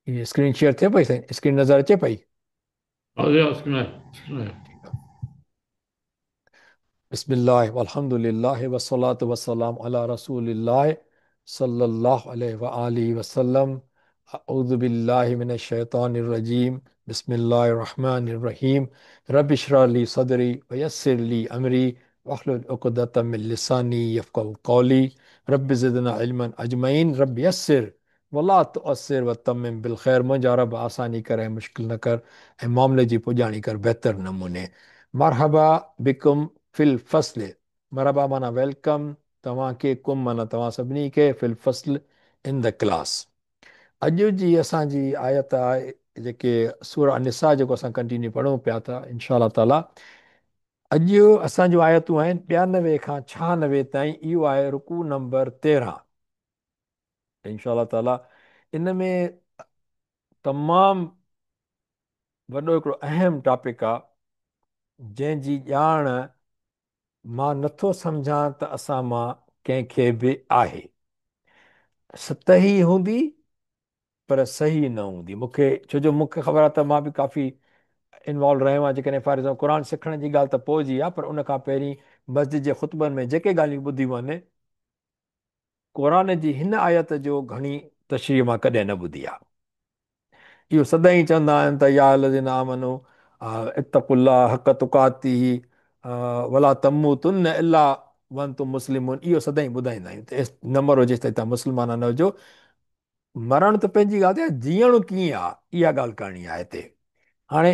ये screen share थिए पई साईं? स्क्रीन नज़र अचे पई? ठीकु आहे। बिस्मिल्लाह वल्हम्दुलिल्लाह वस्सलातु वस्सलाम अला रसूलिल्लाह सल्लल्लाहु अलैहि व आलिहि वसल्लम। अऊज़ु बिल्लाहि मिनश शैतानिर रजीम। बिस्मिल्लाहिर रहमानिर रहीम। रब्बि इश्रह ली सदरी व यस्सिर ली अमरी वहलुल उक़दतम मिन लिसानी यफ़क़हू क़ौली। रब्बि ज़िदना इल्मन अजमईन। रब्बि यस्सिर वला तुअस्सिर व तम्मिम बिल ख़ैर। मुंहिंजा रब आसानी कर ऐं मुश्किल न कर ऐं मामले जी पुॼाणी कर बहितर नमूने। मरहबा बिकुम फिल फ़स्ल। मरहबा माना वेलकम तव्हांखे, कुम माना तव्हां सभिनी खे, फिल फ़स्ल इन द क्लास। अॼु जी असांजी आयत आहे जेके सूरह निसा जेको असां कंटिन्यू पढ़ूं पिया था इंशा अल्लाह ताला। अॼु असांजूं आयतूं आहिनि 92 खां 96 ताईं। इहो आहे रुकू नंबर 13 इंशा अल्लाह ताला। इन में तमामु वॾो हिकिड़ो अहम टॉपिक आहे जंहिंजी ॼाण मां नथो सम्झां त असां मां कंहिंखे बि आहे। सतही हूंदी पर सही न हूंदी। मूंखे छो जो मूंखे ख़बर आहे त मां बि काफ़ी इन्वॉल्व रहियो आहियां। जेकॾहिं फॉर एग्ज़ाम्पल क़ुर सिखण जी ॻाल्हि त पोइ जी आहे, पर उन खां पहिरीं मस्जिद जे ख़ुतबनि में जेके ॻाल्हियूं ॿुधियूं आहिनि, क़ुर जी हिन आयत जो घणी तशरीह मां कॾहिं न ॿुधी आहे। इहो सदाईं चवंदा आहिनि त या लज़ीना आमनू इत्तक़ुल्लाह हक़ तुक़ातिही वला तमूतुन्न इल्ला वअंतुम मुस्लिमून। इहो सदाईं ॿुधाईंदा आहियूं त न मरो जेसिताईं तव्हां मुस्लमान न हुजो। मरण त पंहिंजी ॻाल्हि आहे, जीअणो कीअं आहे इहा ॻाल्हि करणी आहे हिते। हाणे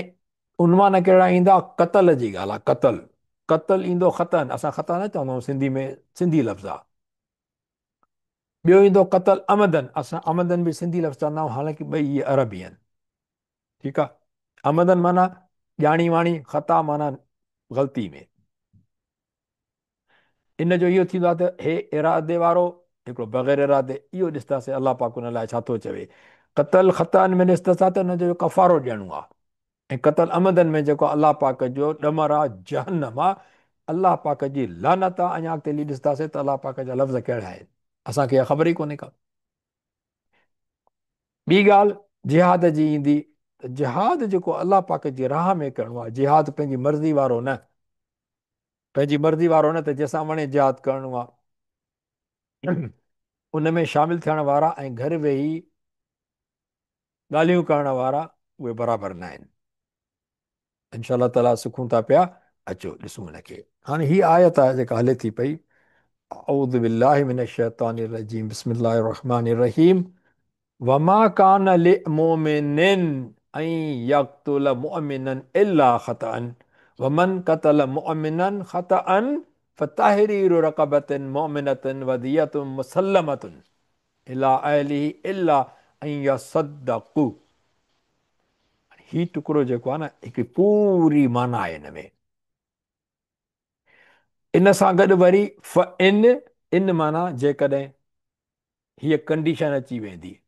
उनवान कहिड़ा ईंदा? क़तल जी ॻाल्हि आहे। क़तल ईंदो ख़तन, असां ख़ता न चवंदा आहियूं सिंधी में, सिंधी लफ़्ज़ आहे। ॿियो ईंदो क़तल अमदन, असां अमदन बि सिंधी लफ़्ज़ चवंदा आहियूं, हालांकि ॿई इहे अरबी आहिनि। ठीकु आहे। अमदन माना ॼाणी वाणी, ख़ता माना ग़लती में। इन जो इहो थींदो आहे त हे इरादे वारो, हिकिड़ो बग़ैर इरादे। इहो ॾिसंदासीं अलाह पाक उन लाइ छा थो चवे। क़तल ख़तन में ॾिसंदासीं त हुनजो कफ़ारो ॾियणो आहे। ऐं क़तल अमदन में जेको अलाह पाक जो ॾमर आहे, जहन्नम आहे, अलाह पाक जी लानत आहे। अञा अॻिते हली ॾिसंदासीं त अलाह पाक जा लफ़्ज़ कहिड़ा आहिनि, असांखे इहा ख़बर ई कोन्हे का। ॿी ॻाल्हि जिहाद जी ईंदी त जिहाद जेको अलाह पाक जी राह में करिणो आहे, जिहाद पंहिंजी मर्ज़ी वारो न। पंहिंजी मर्ज़ी वारो न त जंहिंसां वणे जिहाद करिणो आहे। उन में शामिलु थियण वारा ऐं घर वेही ॻाल्हियूं करण वारा उहे बराबरि न आहिनि। इंशा अल्लाह ताला सिखूं था पिया। अचो ॾिसूं हिनखे। हाणे हीअ आयत आहे जेका हले थी पई। अऊज़ु बिल्लाहि मिनश शैतानिर रजीम। बिस्मिल्लाहिर रहमानिर रहीम। वमा कान लिमुमिनिन अन यक़्तुल मुमिनन इल्ला ख़तअन वमन क़तल मुमिनन ख़तअन फतहरीरु रक़बतिन मुमिनतिन वदियतुन मुसल्लमतुन इला अहलिही इल्ला अन यसद्दक़ू। ही टुकड़ो जेको आहे न, हिकिड़ी पूरी माना आहे हिन में। इन सां गॾु वरी इन माना जेकॾहिं हीअ कंडीशन अची वेंदी,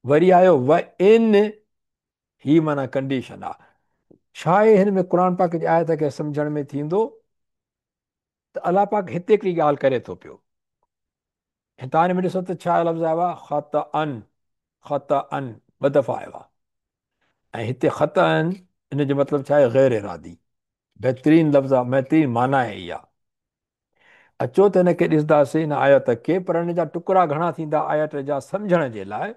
वरी आयो व इन, ही माना कंडीशन आहे। छा आहे हिन में क़ुर पाक जी आयत खे सम्झण में थींदो त अलाह पाक हिते हिकिड़ी ॻाल्हि करे थो पियो। हितां में ॾिसो त छा लफ़्ज़ आयो आहे? ख़तअन। ख़तअन ॿ दफ़ा आयो आहे। ऐं हिते ख़तअन, इन जो मतिलबु छा आहे? गैर इरादी। बहितरीन लफ़्ज़ आहे, बहितरीन माना आहे इहा। अचो त हिनखे ॾिसंदासीं हिन आयत खे, पर हिन जा टुकड़ा घणा थींदा आयत जा सम्झण जे लाइ,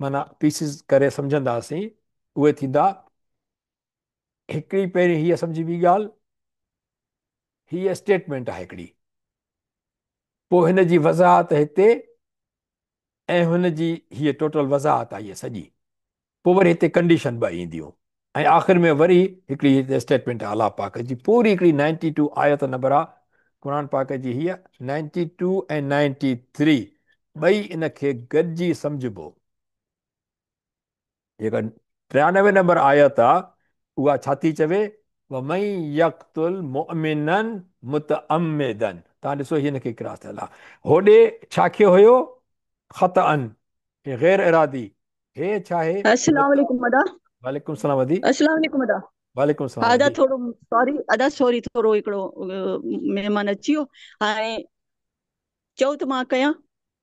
माना पीसिस करे सम्झंदासीं। उहे थींदा, हिकिड़ी पहिरीं हीअ सम्झी ॿी ॻाल्हि, हीअ स्टेटमेंट आहे हिकिड़ी, पोइ हिन जी वज़ाहत हिते, ऐं हुनजी हीअ टोटल वज़ाहत आहे हीअ सॼी। पोइ वरी हिते कंडीशन ॿ ईंदियूं, ऐं आख़िर में वरी हिकिड़ी स्टेटमेंट आहे अलाह पाक जी। पूरी हिकिड़ी 92 आयत नंबर आहे क़ुर पाक जी। हीअ 92 ऐं 93 ॿई इनखे गॾिजी सम्झबो। जेका 93 नंबर आयत आहे, उहा छा थी चवे? वमन यक़्तुल मुमिनन मुतअम्मिदन। तव्हां ॾिसो हिनखे क्रॉस थियल आहे। होॾे छा खे हुयो? ख़तअन, गैर इरादी। हे छा आहे? अस्सलाम वालेकुम अदा। वालेकुम सलाम वदी। अस्सलाम वालेकुम अदा। वालेकुम हा सलाम अदा, वदी। थोरो सॉरी अदा, सॉरी, थोरो हिकिड़ो महिमान अची वियो। हाणे चओ त मां कयां?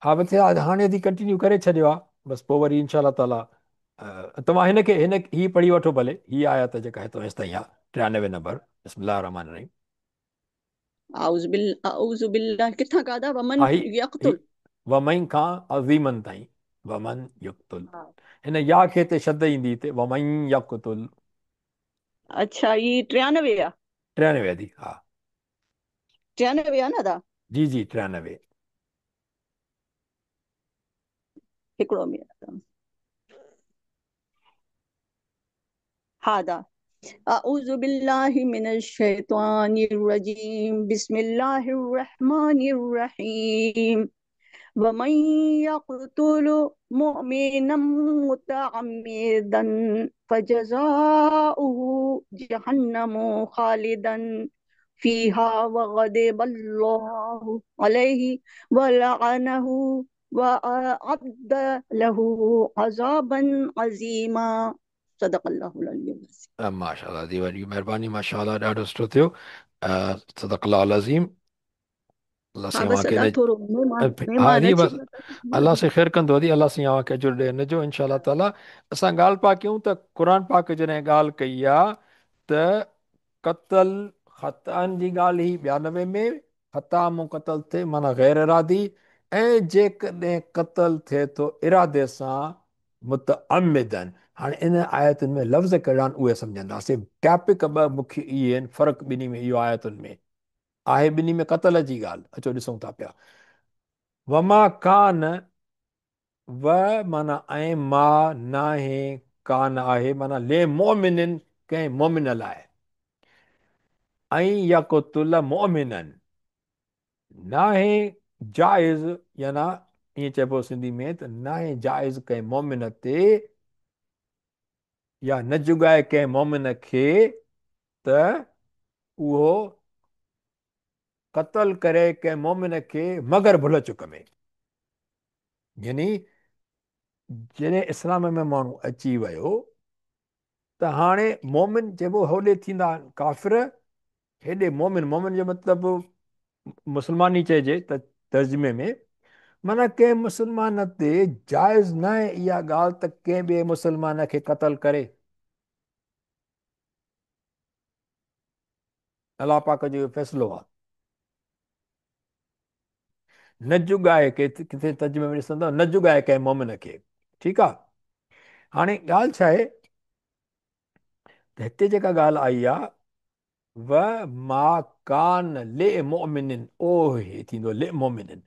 हा बस हाणे यदि कंटिन्यू करे छॾियो आहे, बसि पोइ वरी इंशा अल्लाह ताला तव्हां हिन ही पढ़ी वठो भले, ही आयत जेका हितां हेसि ताईं आहे, 93 नंबर, बिस्मिल्लाह रहमान रहीम। आउज़ बिल्लाह किथां कादा वमन हा ही यक़तुल। वमई खां अज़ीमन ताईं, वमन यक़्तुल, हा। हिन या खे हिते शद ईंदी हिते, वमई यक़्तुल। अच्छा ये 93 आहे। 93 दी, हा। 93 आहे न दादा। जी जी, 93। हिकिड़ो मिनट। हा दा। अऊज़ु बिल्लाहि मिनश शैतानिर रजीम बिस्मिल्लाहिर रहमानिर रहीम वमन यक़्तुल मुमिनम मुतअम्मिदन फजज़ाउहु जहन्नमु खालिदन फीहा वग़दिबल्लाहु अलैहि वलअनहु वअअद्द लहु अज़ाबन अज़ीमा। सदक़ल्लाहुल अलीयुल अज़ीम। माशाल्लाह जी, वॾी महिरबानी, माशाल्लाह, ॾाढो सुठो थियो। सदक़ल्लाहुल अज़ीम। अल्लाह हाँ साईं बस अव्हांखे अदा थोरो हा महिमान जी अची बसि, विया अलाह अथनि। से ख़ैरु कंदो हली, अलाह साईं अव्हांखे अजुर ॾे हिन जो इनशा ताला। असां ॻाल्हि पिया कयूं त क़ुर पाक जॾहिं ॻाल्हि कई आहे त क़तल ख़तअनि जी ॻाल्हि ही 92 में, ख़ता मूं क़तल थिए माना ग़ैर इरादी, ऐं जेकॾहिं क़तल थिए थो इरादे सां मुतअम्मिदन। हाणे इन आयतुनि में लफ़्ज़ कहिड़ा आहिनि उहे सम्झंदासीं। टॉपिक ॿ मुख्य इहे आहिनि, फ़र्क़ु ॿिन्ही में इहो आयतुनि में आहे। ॿिन्ही में क़तल जी ॻाल्हि, अचो ॾिसूं था पिया। वमा कान, व माना ऐं, मा नाहे, कान आहे माना ले मोमिनिन, कंहिं मोमिन लाइ। ऐं यक़तुल मोमिनन, नाहे जाइज़, याना ईअं चइबो सिंधी में त नाहे जाइज़ कंहिं मोमिन ते, या न जुगाए कंहिं मोमिन खे त उहो क़तल करे कंहिं मोमिन खे मगर भुल चुक में। यानी जॾहिं इस्लाम में माण्हू अची वियो त हाणे मोमिन चइबो, होॾे थींदा काफ़िर, हेॾे मोमिन। मोमिन जो मतिलबु मुस्लमान ई चइजे त तर्जुमे में, माना कंहिं मुस्लमान ते जाइज़ न आहे इहा ॻाल्हि त कंहिं ॿिए मुस्लमान खे क़तल करे। अलाह पाक जो इहो फ़ैसिलो आहे। न जुगाए के, किथे तर्जुमे में ॾिसंदव, न जुगाए कंहिं मोमिन खे। ठीकु आहे। हाणे ॻाल्हि छा आहे त हिते जेका ॻाल्हि आई आहे, व मा कान ले मोमिनिन, ओहे थींदो ले मोमिनिन,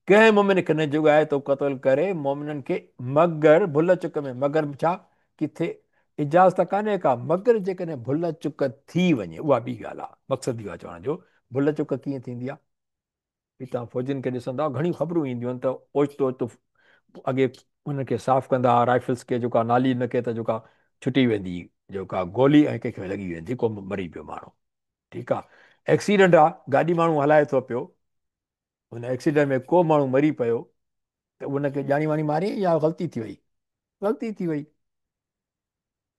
कंहिं मोमिन खे न जुगाए थो क़तल करे मोमिननि खे, मगर भुल चुक में। मगर छा, किथे इजाज़त कान्हे का, मगर जेकॾहिं भुल चुक थी वञे, उहा ॿी ॻाल्हि आहे। मक़सदु इहो आहे चवण जो, भुल चुक कीअं थींदी आहे। ही तव्हां फौजियुनि खे ॾिसंदा घणियूं ख़बरूं ईंदियूं आहिनि त ओचितो ओचितो अॻे हुनखे साफ़ कंदा, राइफल्स खे जेका नाली न के त जेका छुटी वेंदी, जेका गोली ऐं कंहिंखे लॻी वेंदी, को मरी पियो माण्हू। ठीकु आहे। एक्सीडेंट आहे, गाॾी माण्हू हलाए थो पियो, हुन एक्सीडेंट में को माण्हू मरी पियो, त उनखे ॼाणी वाणी मारी या ग़लती थी वई, ग़लती थी वई।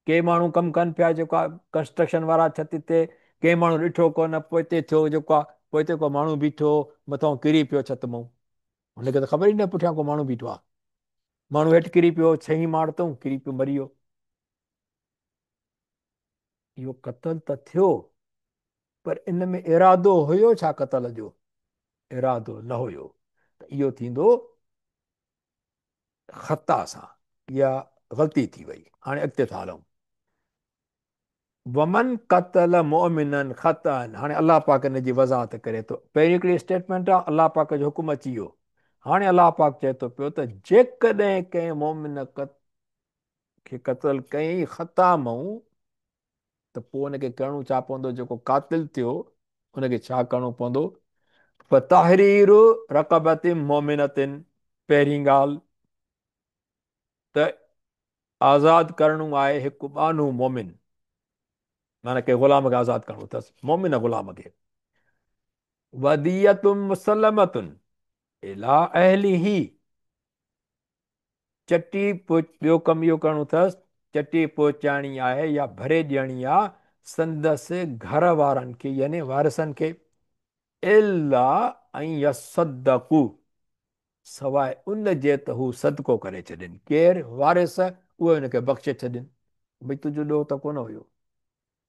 के माण्हू कमु कनि पिया जेका कंस्ट्रक्शन वारा छत ते, के माण्हू ॾिठो कोन, पोइ हिते थियो जेको आहे, पोइ हिते को माण्हू बीठो, मथां किरी पियो छत मां, हुनखे त ख़बर ई न पुठियां को माण्हू बीठो आहे। माण्हू हेठि किरी पियो, 6 माड़ तां किरी पियो, मरी वियो। इहो क़तल त थियो, पर इन में इरादो हुयो छा क़तल जो, इरादो न हुयो, त इहो थींदो ख़ता सां, इहा ग़लती थी वई। हाणे अॻिते था हलूं। वमन क़तल मोमिनन ख़तअन, हाणे अलाह पाक हिन जी वज़ाहत करे थो। पहिरीं हिकिड़ी स्टेटमेंट आहे, अलाह पाक जो हुकुम अची वियो। हाणे अलाह पाक चए थो पियो त जेकॾहिं कंहिं मोमिन खे क़तल कयईं ख़ता मां, त पोइ हुनखे करिणो छा पवंदो, जेको कातिल थियो हुनखे छा करिणो पवंदो। फ़ताहरीर रक़बतिन मोमिनतिन, पहिरीं ॻाल्हि त आज़ादु करिणो आहे हिकु बानू मोमिन, माना कंहिं ग़ुलाम खे आज़ादु करिणो अथसि, मोमिन ग़ुलाम खे। वदियतुन मुसलमतुन इला अहलिही, चटी ॿियो कमु इहो करिणो अथसि, चटी पहुचाइणी आहे या भरे ॾियणी आहे संदसि घर वारनि खे, यानी वारिसनि खे। इला ऐं यसदकू, सवाइ उन जे त हू सदको करे छॾनि। केरु, वारिस, उहे हुनखे बख़्शे छॾनि। भई तुंहिंजो ॾोह त कोन हुयो,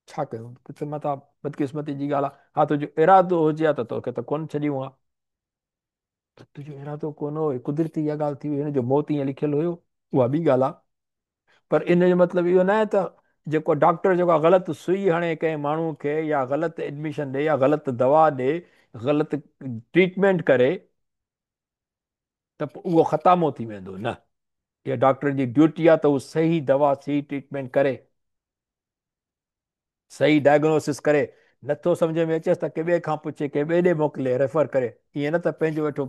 छा कयूं, कुझु मथां बदकिस्मती जी ॻाल्हि आहे। हा तुंहिंजो इरादो हुजे हा त तोखे त कोन छॾियूं हा, त तुंहिंजो इरादो कोन हुयो, कुदरती इहा ॻाल्हि थी वई, हिनजो मौत ईअं लिखियलु हुयो, उहा ॿी ॻाल्हि आहे। पर इन जो मतिलबु इहो न आहे त जेको डॉक्टर जेको आहे ग़लति सुई हणे कंहिं माण्हू खे, या ग़लति एडमिशन ॾे, या ग़लति दवा ॾे, ग़लति ट्रीटमेंट करे, त पोइ उहो ख़तामो थी वेंदो। न, इहा डॉक्टर जी ड्यूटी आहे त उहो सही दवा सही ट्रीटमेंट करे, सही डायग्नोसिस करे। नथो सम्झ में अचेसि त के ॿिए खां पुछे, के ॿिए ॾे मोकिले, रेफर करे। ईअं न त पंहिंजो वेठो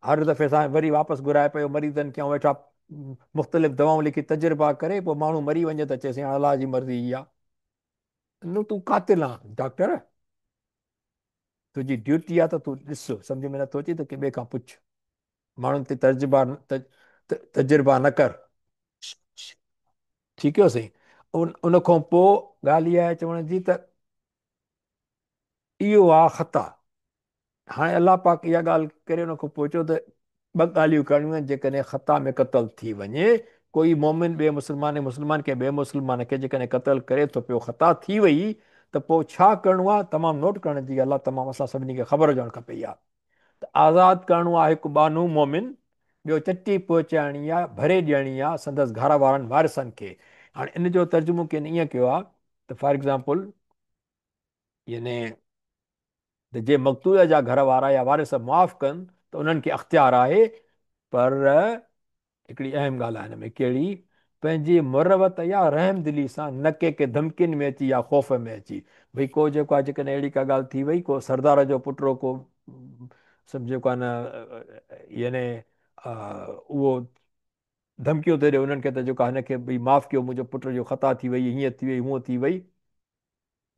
हर दफ़े सां वरी वापसि घुराए पियो मरीज़नि खे, ऐं वेठा मुख़्तलिफ़ दवाऊं लिखी तजुर्बा करे, पोइ माण्हू मरी वञे त चएसि अलाह जी मर्ज़ी इहा। न तूं कातिल आहे डॉक्टर, तुंहिंजी ड्यूटी आहे त तूं ॾिस, सम्झ में नथो अचे त के ॿिए खां पुछ, माण्हुनि ते तजुर्बा न कर। ठीकु आहे साईं। उन खां पोइ ॻाल्हि इहा आहे चवण जी त इहो आहे ख़ता। हाणे अलाह पाक इहा ॻाल्हि करे उन खां पोइ चयो त ॿ ॻाल्हियूं करणियूं आहिनि। जेकॾहिं ख़ता में क़तल थी वञे, कोई मोमिन ॿिए मुस्लमान कंहिं ॿिए मुस्लमान खे जेकॾहिं क़तल करे थो पियो, ख़ता थी वई, त पोइ छा करिणो आहे, तमामु नोट करण जी ॻाल्हि आहे, तमामु असां सभिनी खे ख़बर हुजणु खपे। इहा त आज़ादु करिणो आहे हिकु बानू मोमिन, ॿियो चटी पहुचाइणी आहे, भरे ॾियणी आहे संदसि घर वारनि वारिसनि खे। हाणे इन जो तर्जुमो कंहिं ईअं कयो आहे त फॉर एग्ज़ाम्पल, याने त जे मक़तूल जा घर वारा या वारिस मुआफ़ कनि त उन्हनि खे अख़्तियार आहे। पर हिकिड़ी अहम ॻाल्हि आहे हिन में, कहिड़ी, पंहिंजी मुरवत या रहम दिली सां, न के धमकियुनि में अची या ख़ौफ़ में अची। भई को जेको आहे, जेकॾहिं अहिड़ी का ॻाल्हि थी वई, को सरदार जो पुटु को सम्झो का न, याने उहो धमकियूं थो ॾिए उन्हनि खे, त जेको आहे हिनखे भई माफ़ु कयो, मुंहिंजो पुट जो ख़ता थी वई, हीअं थी वई, हूअं थी वई।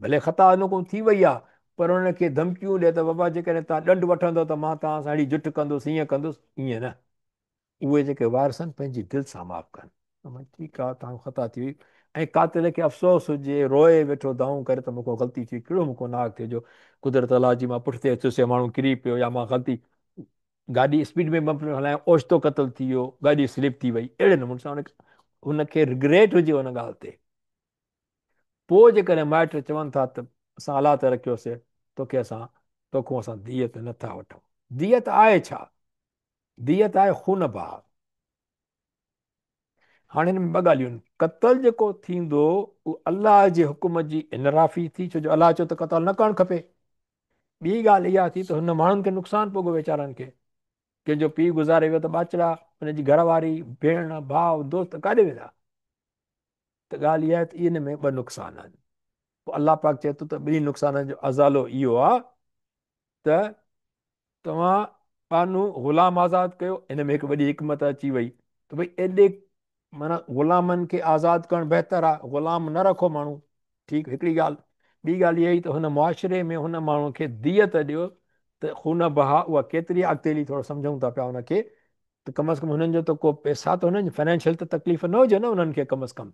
भले ख़ता हुन खां थी वई आहे, पर हुनखे धमकियूं ॾिए त बाबा जेकॾहिं तव्हां ॾंडु वठंदो त मां तव्हां सां अहिड़ी जुट कंदुसि, हीअं कंदुसि, ईअं न। उहे जेके वारिस आहिनि पंहिंजी दिलि सां माफ़ु कनि, भई ठीकु आहे तव्हां ख़ता थी वई। ऐं कातिल खे अफ़सोस हुजे, रोए वेठो दाऊं करे त मूंखां ग़लती थी, कहिड़ो मूंखां नाग थिए जो, कुदरत अलाह जी, मां पुठिते अचुसि या माण्हू किरी पियो, या मां ग़लती गाॾी स्पीड में हलायां, ओचितो क़तल थी वियो, गाॾी स्लिप थी वई, अहिड़े नमूने सां हुनखे रिग्रेट हुजे हुन ॻाल्हि ते। पोइ जेकॾहिं माइट चवनि था त असां अलाह ते रखियोसीं, तोखां असां दियत नथा वठूं। दियत आहे छा? दियत आहे खून बहा। हाणे हिन में ॿ ॻाल्हियूं आहिनि। क़तल जेको थींदो उहो अलाह जे हुकुम जी इनराफ़ी थी, छो जो अलाह चयो त क़तल न करणु खपे। ॿी ॻाल्हि इहा थी त हुन माण्हुनि खे नुक़सानु पोइ वीचारनि खे, कंहिंजो पीउ गुज़ारे वियो त ॿाचड़ा, हुनजी घरवारी, भेण, भाउ, दोस्त काॾे वेंदा? त ॻाल्हि इहा आहे त इन में ॿ नुक़सान आहिनि। पोइ अलाह पाक चए थो त ॿिनी नुक़साननि जो अज़ालो इहो आहे त तव्हां कानू ग़ुलाम आज़ादु कयो। इन में हिकु वॾी हिकमत अची वई त भई एॾे माना ग़ुलामनि खे आज़ादु करणु बहितर आहे, ग़ुलाम न रखो माण्हू। ठीकु, हिकिड़ी ॻाल्हि। ॿी ॻाल्हि इहा ई त हुन मुआशिरे में हुन माण्हू खे दियत ॾियो, त खून बहा उहा केतिरी अॻिते थोरो सम्झूं था पिया हुनखे, त कम अज़ कम हुननि जो त को पैसा त हुननि फाइनेंशियल त तकलीफ़ न हुजे न हुननि खे, कम अज़ कम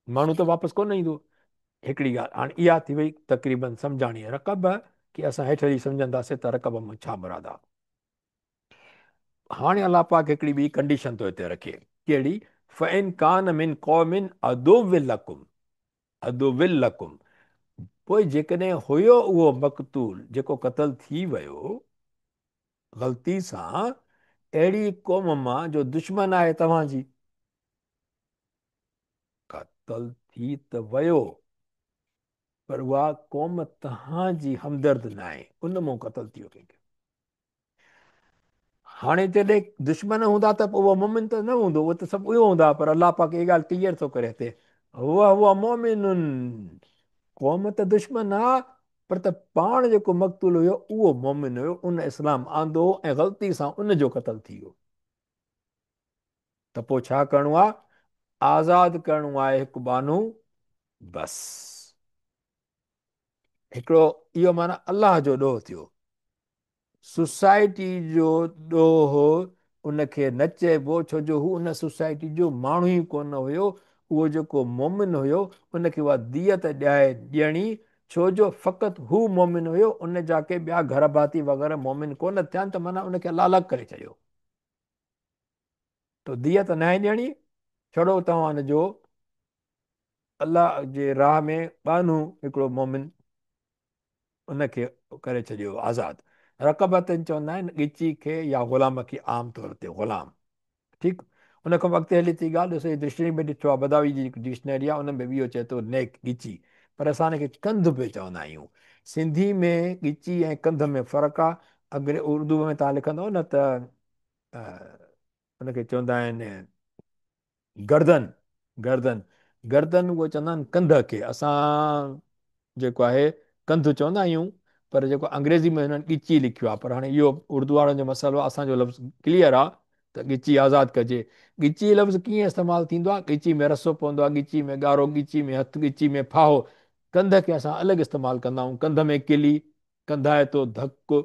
माण्हू त वापसि कोन ईंदो। हिकिड़ी ॻाल्हि। हाणे इहा थी वई तक़रीबन सम्झाणी रक़ब, की असां हेठि जी सम्झंदासीं त रक़ब में छा मुराद आहे। हाणे अलाह पाक हिकिड़ी ॿी कंडीशन थो हिते रखे, कहिड़ी, फ़इन कान मिन क़ौमिन अदुव्विन लकुम, अदुव्विन लकुम। पोइ जेकॾहिं हुयो उहो मक़तूल जेको क़तल थी वियो ग़लती सां, अहिड़ी क़ौम मां जो दुश्मन आहे तव्हांजी, क़तल थी त वियो, पर उहा क़ौम तव्हांजी हमदर्द न आहे, उन मां क़तल थी वियो कंहिंखे। हाणे जॾहिं दुश्मन हूंदा त पोइ उहो मोमिन त न हूंदो, उहो त सभु इहो हूंदा। पर अलाह पाक इहा ॻाल्हि क्लियर थो करे हिते, उहा मोमिनुन, क़ौम त दुश्मन आहे, पर त पाण जेको मक़तूल हुयो उहो मोमिन हुयो, उन इस्लाम आंदो ऐं ग़लती सां उनजो क़तल थी वियो। त पोइ छा करिणो आहे? आज़ादु करिणो आहे हिकु बानू, बसि। हिकिड़ो इहो माना अलाह जो ॾोह थियो। सोसाइटी जो ॾोह उनखे न चइबो, छो जो हू उन सोसाइटी जो माण्हू ई कोन हुयो। उहो जेको मोमिन हुयो उनखे उहा दियत ॾियणी, छो जो फ़क़ति हू मोमिन हुयो, उन जा के ॿिया घर भाती वग़ैरह मोमिन कोन थिया त माना उनखे अलाह अलॻि करे छॾियो। त दियत न आहे ॾियणी, छड़ो तव्हां जो अलाह जे राह में बानू हिकिड़ो मोमिन उनखे करे छॾियो आज़ादु। रक़बतनि चवंदा आहिनि ॻिची खे या ग़ुलाम खे आम तौर ते ग़ुलाम। ठीकु। उन खां अॻिते हली थी ॻाल्हि, ॾिसो डिक्शनरी में ॾिठो आहे, बदावी जी डिक्शनरी आहे, उन में बि इहो चए थो नेक ॻिची, पर असां हिनखे कंध बि चवंदा आहियूं। सिंधी में ॻिची ऐं कंध में फ़र्क़ु आहे। अगरि उर्दू में तव्हां लिखंदव न त उनखे चवंदा आहिनि गर्दन। गर्दन गर्दन उहो चवंदा आहिनि कंध खे। असां जेको आहे कंधु चवंदा आहियूं, पर जेको अंग्रेज़ी में हिननि ॻिची लिखियो आहे। पर हाणे इहो उर्दू वारनि जो मसइलो आहे, असांजो लफ़्ज़ क्लियर आहे त ॻिची आज़ादु कजे। ॻिची लफ़्ज़ कीअं इस्तेमालु थींदो आहे? ॻिची में रसो पवंदो आहे, ॻिची में ॻारो, ॻिची में हथु, ॻिची में फाहो। कंध खे असां अलॻि इस्तेमालु कंदा आहियूं। कंध में किली, कंधाए थो धकु,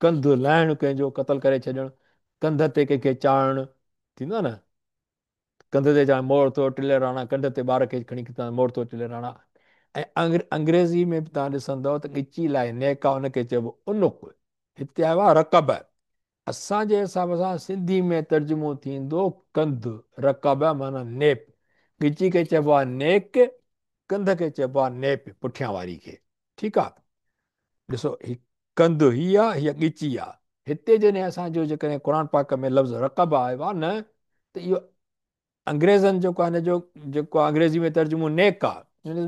कंधु लाहिणु, कंहिंजो क़तलु करे छॾणु, कंध ते कंहिंखे चाढ़णु, थींदो आहे न। कंध ते जा मोर थो टिले राणा, कंध ते ॿार खे खणी मोर थो टिले राणा। ऐं अंग्रेज़ी में बि तव्हां ॾिसंदव त ॻिची लाइ नेक आहे, उनखे चइबो उनुक। हिते आयो आहे रकब। असांजे हिसाब सां सिंधी में तर्जुमो थींदो कंधु, रकब माना नेप। ॻिची खे चइबो आहे नेक, कंध खे चइबो आहे नेप, पुठियां वारी खे। ठीकु आहे। ॾिसो ही कंधु हीअ आहे, हीअ ॻिची आहे। हिते जॾहिं असांजो जेकॾहिं क़ुर पाक में लफ़्ज़ रकब आयो आहे न, त इहो अंग्रेज़नि जेको आहे हिन जो जेको आहे अंग्रेज़ी में तर्जुमो नेक आहे।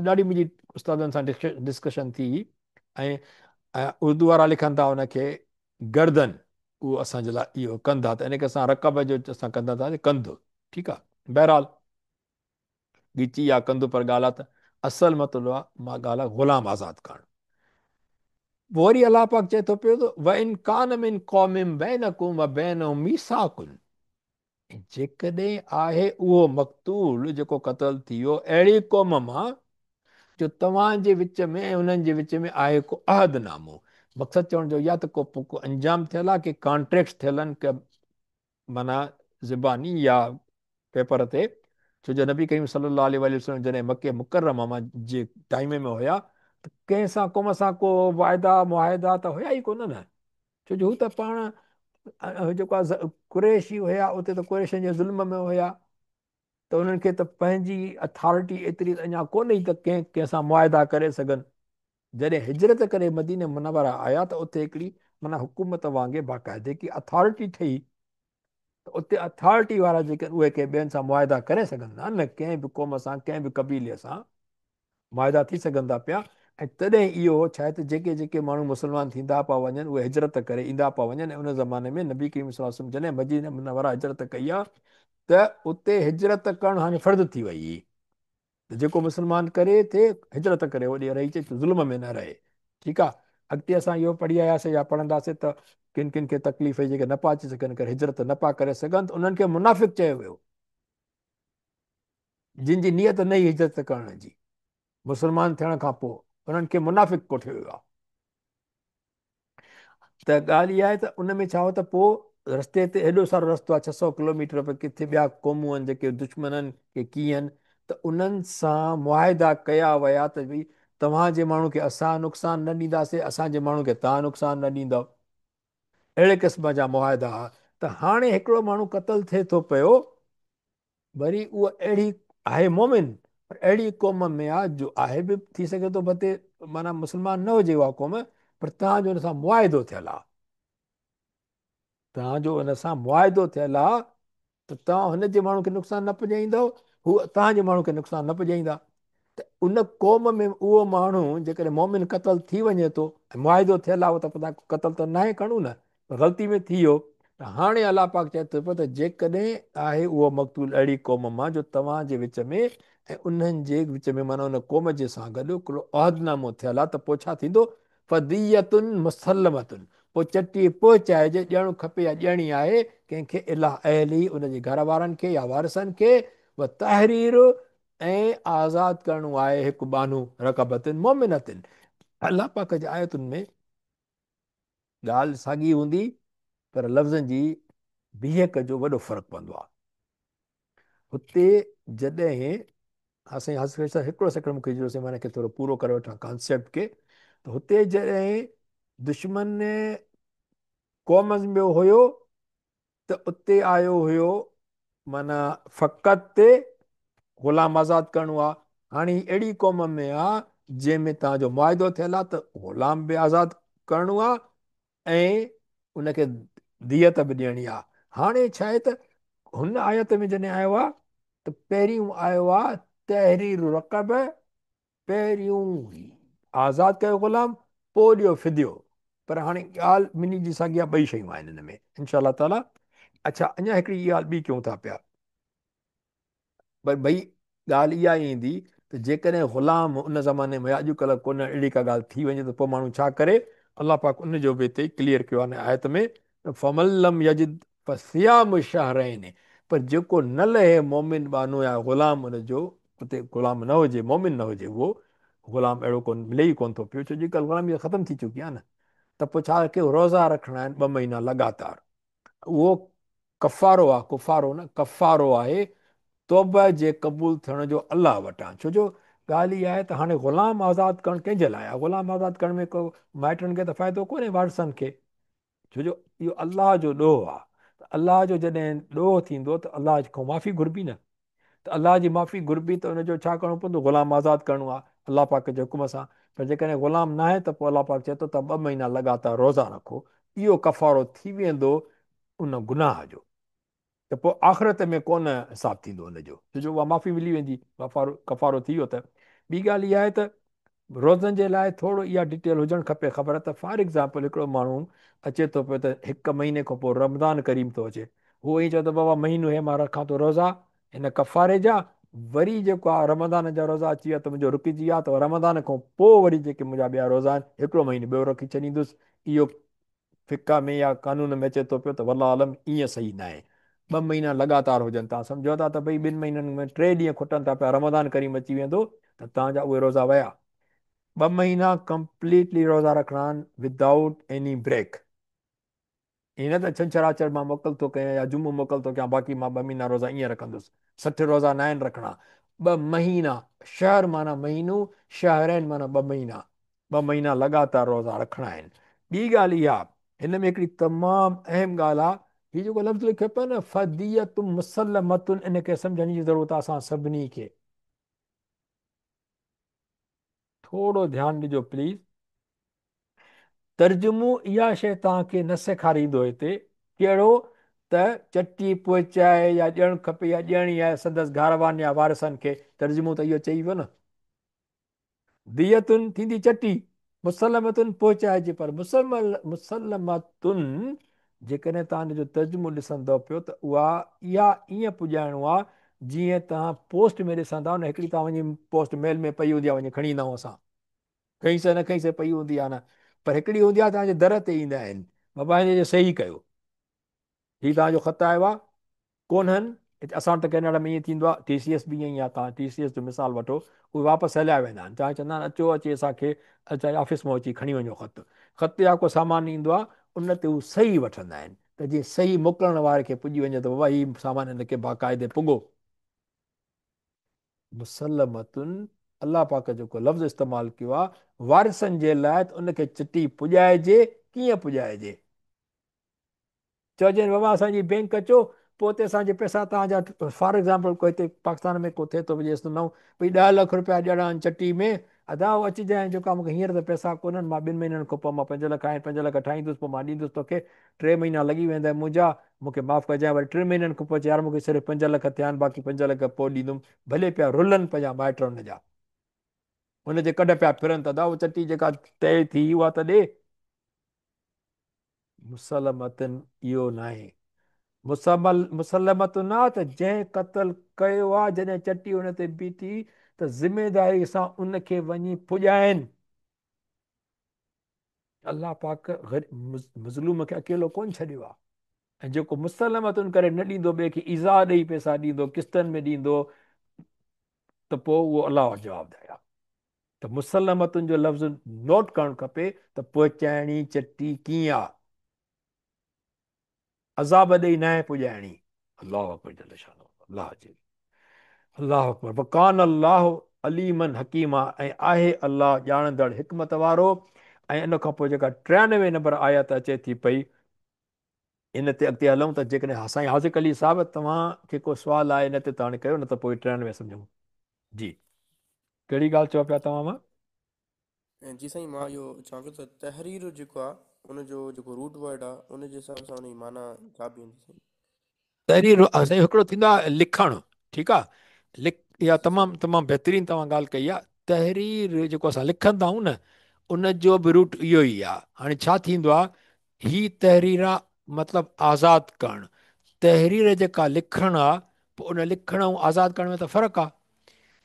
ॾाढी मुंहिंजी उस्तादनि सां डिस्कशन थी। ऐं उर्दू वारा लिखनि था हुनखे गर्दन, उहो असांजे लाइ इहो कंधु आहे, त इनखे असां रकब जो असां कंदा था कंधु। ठीकु आहे। बहरहाल ॻिची या कंधु, पर ॻाल्हि आहे त असल मतिलबु आहे मां ॻाल्हि आहे ग़ुलाम आज़ादु करणु। वरी अलाह पाक चए थो पियो त व इन कान मिन क़ौमिन बैनकुम व बैनहुम मीसाकुन, जेकॾहिं आहे उहो मक़तूल जेको क़तल थी वियो अहिड़ी क़ौम मां जो तव्हांजे विच में ऐं उन्हनि जे विच में आहे को अहदनामो। मक़सदु चवण जो या त को अंजाम थियल आहे, कि कॉन्ट्रेक्ट थियल आहिनि, की माना ज़बानी या पेपर ते। छो जो नबी करीम सल्लल्लाहु अलैहि वसल्लम जॾहिं मके मुकरमा जे टाइम में हुया, त कंहिंसां क़ौम सां को वाइदा मुआहिदा त हुया ई कोन न। छो जो हू त पाण जेको आहे कुरैशी हुया, उते त कुरैशनि जे ज़ुल्म में हुया, त उन्हनि खे त पंहिंजी अथॉरिटी एतिरी अञा कोन्हे त कंहिंसां मुआहिदा करे सघनि। जॾहिं हिजरत करे मदीने मुनवरा आया, त उते हिकिड़ी माना हुकूमत वांगुरु बाक़ाइदे की अथॉरिटी ठही, त उते अथॉरिटी वारा जेके उहे कंहिं ॿियनि सां मुआहिदा करे सघनि था न, कंहिं बि क़ौम सां, कंहिं बि क़बीले सां मुआहिदा थी सघनि था पिया। ऐं तॾहिं इहो छा आहे त जेके जेके माण्हू मुस्लमान थींदा पिया वञनि, उहे हिजरत करे ईंदा पिया वञनि। ऐं उन ज़माने में नबी करीम सल्लल्लाहु अलैहि वसल्लम जॾहिं मदीने मुनवरा हिजरत कई आहे, त उते हिजरत करणु हाणे फर्ज़ु थी वई हुई। त जेको मुस्लमान करे थिए हिजरत करे होॾे रही अचे, ज़ुल्म में न रहे। ठीकु आहे। अॻिते असां इहो पढ़ी आयासीं या पढ़ंदासीं त किन किन खे तकलीफ़ जेके न पिया अची सघनि, करे हिजरत न पिया करे सघनि, त उन्हनि खे मुनाफ़िक़ चयो वियो, जिन जी नियत न हुई हिजरत करण जी। मुस्लमान थियण खां पोइ उन्हनि खे मुनाफ़िक़ कोठियो वियो आहे। त ॻाल्हि इहा आहे त उन में छा हो त पोइ रस्ते ते हेॾो सारो रस्तो आहे, 600 किलोमीटर, पर किथे ॿिया क़ौमूं आहिनि जेके दुश्मन आहिनि, के कीअं आहिनि, त उन्हनि सां मुआहिदा कया विया त भई तव्हांजे माण्हू खे असां नुक़सानु न ॾींदासीं, असांजे माण्हू खे तव्हां नुक़सानु न ॾींदव। अहिड़े क़िस्म जा मुआहिदा हुआ। त हाणे हिकिड़ो माण्हू क़तलु थिए थो पियो, वरी उहा अहिड़ी आहे मोमिन, पर अहिड़ी क़ौम में आहे जो आहे बि थी सघे थो बते माना मुस्लमान न हुजे उहा क़ौम, पर तव्हांजो हुन सां मुआदो थियल आहे। तव्हांजो हुन सां मुआदो थियल आहे, त तव्हां हुनजे माण्हू खे नुक़सानु न पहुचाईंदव, हू तव्हांजे माण्हू खे नुक़सानु न पहुचाईंदा। त उन क़ौम में उहो माण्हू जेकॾहिं मोमिन क़तल थी वञे थो, ऐं मुआदो थियल आहे, उहो त पता क़तल त न आहे करणो न, ग़लती में थी वियो। त हाणे अलाह पाक चए थो पियो त जेकॾहिं आहे उहो मक़तूल अहिड़ी क़ौम मां जो तव्हांजे विच में ऐं उन्हनि जे विच में माना उन क़ौम जे सां गॾु हिकिड़ो अहदनामो थियल आहे, त पोइ छा थींदो? फदीयतुन मुसलमतुन, पोइ चटी पहुचाइजे, ॾियणु खपे या ॾियणी आहे कंहिंखे, इलाह अहली, उनजे घर वारनि खे या वारसनि खे, व तहरीर, ऐं आज़ादु करणो आहे हिकु बानू रक़बतिन मोमिनतिन। अलाह पाक जे आयतुनि में ॻाल्हि साॻी हूंदी, पर लफ़्ज़नि जी बीहक जो वॾो फ़र्क़ु पवंदो आहे। हुते जॾहिं हिकिड़ो सेकंड मूंखे ॾियोसीं, मां हिनखे थोरो पूरो करे वठां कॉन्सेप्ट खे। त हुते जॾहिं दुश्मन क़ौम में हुयो, त उते आयो हुयो माना फ़क़त ग़ुलाम आज़ादु करिणो आहे। हाणे अहिड़ी क़ौम में आहे जंहिंमें तव्हांजो मुआदो थियल आहे त ग़ुलाम बि आज़ादु करिणो आहे ऐं उनखे दियत बि ॾियणी आहे। हाणे छा आहे त हुन आयत में जॾहिं आयो आहे त पहिरियों आयो आहे तहरीर रक़ब, पहिरियों आज़ादु कयो ग़ुलाम, पोइ ॾियो फिदियो। पर हाणे ॻाल्हि मिनी जी साॻी आहे, ॿई शयूं आहिनि हिन में इनशा ताला। अच्छा, अञा हिकिड़ी ॻाल्हि ॿी कयूं था पिया, पर भई ॻाल्हि इहा ई ईंदी त जेकॾहिं ग़ुलाम उन ज़माने में अॼुकल्ह कोन अहिड़ी का ॻाल्हि थी वञे त पोइ माण्हू छा करे। अलाह पाक उनजो बि हिते क्लियर कयो आहे आयत में, फमल्लम यजिद फसियाम शहरैन। पर जेको न लहे मोमिन बानो या ग़ुलाम उनजो उते ग़ुलाम न हुजे, मोमिन न हुजे, उहो ग़ुलाम अहिड़ो कोन मिले ई कोन थो पियो, छो अॼुकल्ह ग़ुलामी ख़तमु थी चुकी आहे न। त पोइ छा कयो, रोज़ा रखणा आहिनि 2 महीना लॻातार। उहो कफ़ारो आहे, कुफ़ारो न कफ़ारो आहे तौबा जे क़बूल थियण जो अलाह वटां। छो जो ॻाल्हि इहा आहे त हाणे ग़ुलाम आज़ादु करणु कंहिंजे लाइ आहे? ग़ुलाम आज़ादु करण में को माइटनि खे त फ़ाइदो कोन्हे, वारसनि खे। छो जो इहो अलाह जो ॾोह आहे। त अलाह जो जॾहिं ॾोह थींदो त अलाह खां माफ़ी घुरबी न। त अलाह जी माफ़ी घुरबी त हुनजो छा करिणो पवंदो, ग़ुलाम आज़ादु करिणो आहे अलाह पाक जे हुकुम सां। पर जेकॾहिं ग़ुलाम न आहे त पोइ अलाह पाक चए थो त 2 महीना लॻातार रोज़ा रखो। इहो कफ़ारो थी वेंदो उन गुनाह जो। त पोइ आख़िरत में कोन हिसाबु थींदो हुनजो, छो जो उहा माफ़ी मिली वेंदी, कफ़ारो थी वियो त। ॿी ॻाल्हि इहा आहे त रोज़नि जे लाइ थोरो इहा डिटेल हुजणु खपे ख़बर त फॉर एग्ज़ाम्पल हिकिड़ो माण्हू अचे थो पियो त 1 महीने खां पोइ रमज़ान करीम थो अचे, उहो ई चए थो बाबा महीनो हे मां रखां थो रोज़ा हिन कफ़ारे जा, वरी जेको आहे रमज़ान जा रोज़ा अची विया त मुंहिंजो रुकिजी विया, त रमज़ान खां पोइ वरी जेके मुंहिंजा ॿिया रोज़ा आहिनि 1 महीनो ॿियो रखी छॾींदुसि। इहो फिका में या कानून में अचे थो पियो त वल्लाह आलम ईअं सही न आहे। 2 महीना लॻातार हुजनि, तव्हां सम्झो था त भई 2 महीननि में 3 ॾींहं खुटनि था पिया, रमज़ान करीम अची वेंदो त तव्हांजा उहे रोज़ा विया। 2 महीना कंप्लीटली रोज़ा रखणा आहिनि विदाउट एनी ब्रेक। ईअं न त छंछरु आचर मां मोकल थो कयां या जुमो मोकल थो कयां, बाक़ी मां 2 महीना रोज़ा ईअं रखंदुसि। 60 रोज़ा न आहिनि रखणा। 2 महीना, शहर माना महीनो, शहर आहिनि माना 2 महीना। 2 महीना लॻातार रोज़ा रखणा आहिनि। ॿी ॻाल्हि इहा, हिन में हिकिड़ी तमामु अहम ॻाल्हि आहे, हीउ जेको लफ़्ज़ लिखियो पियो न फदियतुम मुसल्लमतुन, इनखे सम्झण जी ज़रूरत आहे असां सभिनी खे। थोरो ध्यानु ॾिजो प्लीज़। तर्जुमो इहा शइ तव्हांखे न सेखारींदो हिते, कहिड़ो त चटी पहुचाए या ॾियणु खपे या ॾियणी आहे संदसि घरवारनि या वारसनि खे। तर्जुमो त इहो चई वियो न, दियतुन थींदी चटी, मुसलमतुन पहुचाइजे। पर मुसलमतुन जेकॾहिं तव्हां हिनजो तर्जुमो ॾिसंदव पियो त उहा इहा ईअं पुॼाइणो आहे जीअं तव्हां पोस्ट में ॾिसंदा न, हिकिड़ी तव्हां वञी पोस्ट मेल में पई हूंदी आहे, वञी खणी ईंदा आहियूं असां, खईं से न खईं से पई हूंदी आहे न। पर हिकिड़ी हूंदी आहे तव्हांजे दर ते ईंदा आहिनि, बाबा हिन जो सही कयो, हीउ तव्हांजो ख़त आयो आहे। कोन्हनि असां वटि त कैनेडा में ईअं थींदो आहे, TCS बि ईअं ई आहे। तव्हां TCS जो मिसाल वठो, उहे वापसि हलिया वेंदा आहिनि। तव्हां चवंदा आहिनि अचो अची असांखे असांजे ऑफिस मां अची खणी वञो ख़त या को सामान ईंदो आहे, उन ते उहे सही वठंदा आहिनि त जीअं सही मोकिलण वारे खे पुॼी वञे त बाबा हीउ सामान हिनखे बाक़ाइदे पुॻो। मुसलमतुन अलाह पाक जेको लफ़्ज़ इस्तेमालु कयो आहे वारिसनि जे लाइ, त उनखे चिटी पुॼाइजे। कीअं पुॼाइजे? चइजे बाबा असांजी बैंक अचो, पोइ हुते असांजे पैसा तव्हांजा, फॉर एग्ज़ाम्पल को हिते पाकिस्तान में को थिए थो विझेसि त नओं भई 10 लख रुपया ॾियणा आहिनि चटी में, अदा अची जाए जेका मूंखे हींअर त पैसा कोन्हनि, मां 2 महीननि खां पोइ मां 5 लख आहिनि, 5 लख ठाहींदुसि, पोइ मां ॾींदुसि तोखे। 3 महीना लॻी वेंदा मुंहिंजा, मूंखे माफ़ु कजांइ। वरी 3 महीननि खां पोइ यार मूंखे सिर्फ़ु 5 लख थिया आहिनि, बाक़ी 5 लख पोइ ॾींदुमि। भले पिया रुलनि पंहिंजा माइट हुनजा, हुनजे कॾ पिया फिरनि त उहा चटी जेका तइ थी उहा त ॾे। मुसलमतन इहो न आहे। मुसलमत न त जंहिं क़तल कयो आहे, जॾहिं चटी हुन ते बीठी त ज़िमेदारी सां उनखे वञी पुॼाइनि। अलाह पाक मज़लूम खे अकेलो कोन छॾियो आहे। ऐं जेको मुसलमतुनि करे न ॾींदो, ॿिए खे ईज़ा ॾेई पैसा ॾींदो, किस्तनि में ॾींदो, त पोइ उहो अलाह वटि जवाबदार आहे। त मुसलमतुनि जो लफ़्ज़ नोट करणु खपे त पहुचाइणी चटी कीअं आहे, अज़ाब ॾेई न आहे पुॼाइणी। अलाह अकबर जल शानो, अलाह जी अलाह अकबर। वकान अलाह अलीमन हकीमा, ऐं आहे अलाह ॼाणंदड़ हिकमत वारो। ऐं इन खां पोइ जेका 93 नंबर आयत अचे थी पई, इन ते अॻिते हलूं त जेकॾहिं साईं हाज़िक अली साहिबु तव्हांखे को सुवालु आहे इन ते त हाणे कयो, न त पोइ ट्रेन में सम्झूं। जी, कहिड़ी ॻाल्हि चओ पिया तव्हां? मां जी साईं, मां इहो चवां पियो त तहरीर जेको आहे उनजो जेको रूट वर्ड आहे उन जे हिसाब सां उनजी माना छा बि हूंदी साईं? तहरीर साईं हिकिड़ो थींदो आहे लिखणु, ठीकु आहे। इहा जी साईं। तमामु तमामु बहितरीनु तव्हां ॻाल्हि कई आहे। तहरीर जेको असां लिखंदा आहियूं न, उनजो बि रूट इहो ई आहे। हाणे छा थींदो आहे, ही तहरीर आहे मतिलबु आज़ादु करणु। तहरीर जेका लिखणु आहे, पोइ उन लिखण ऐं आज़ादु करण में त फ़र्क़ु आहे।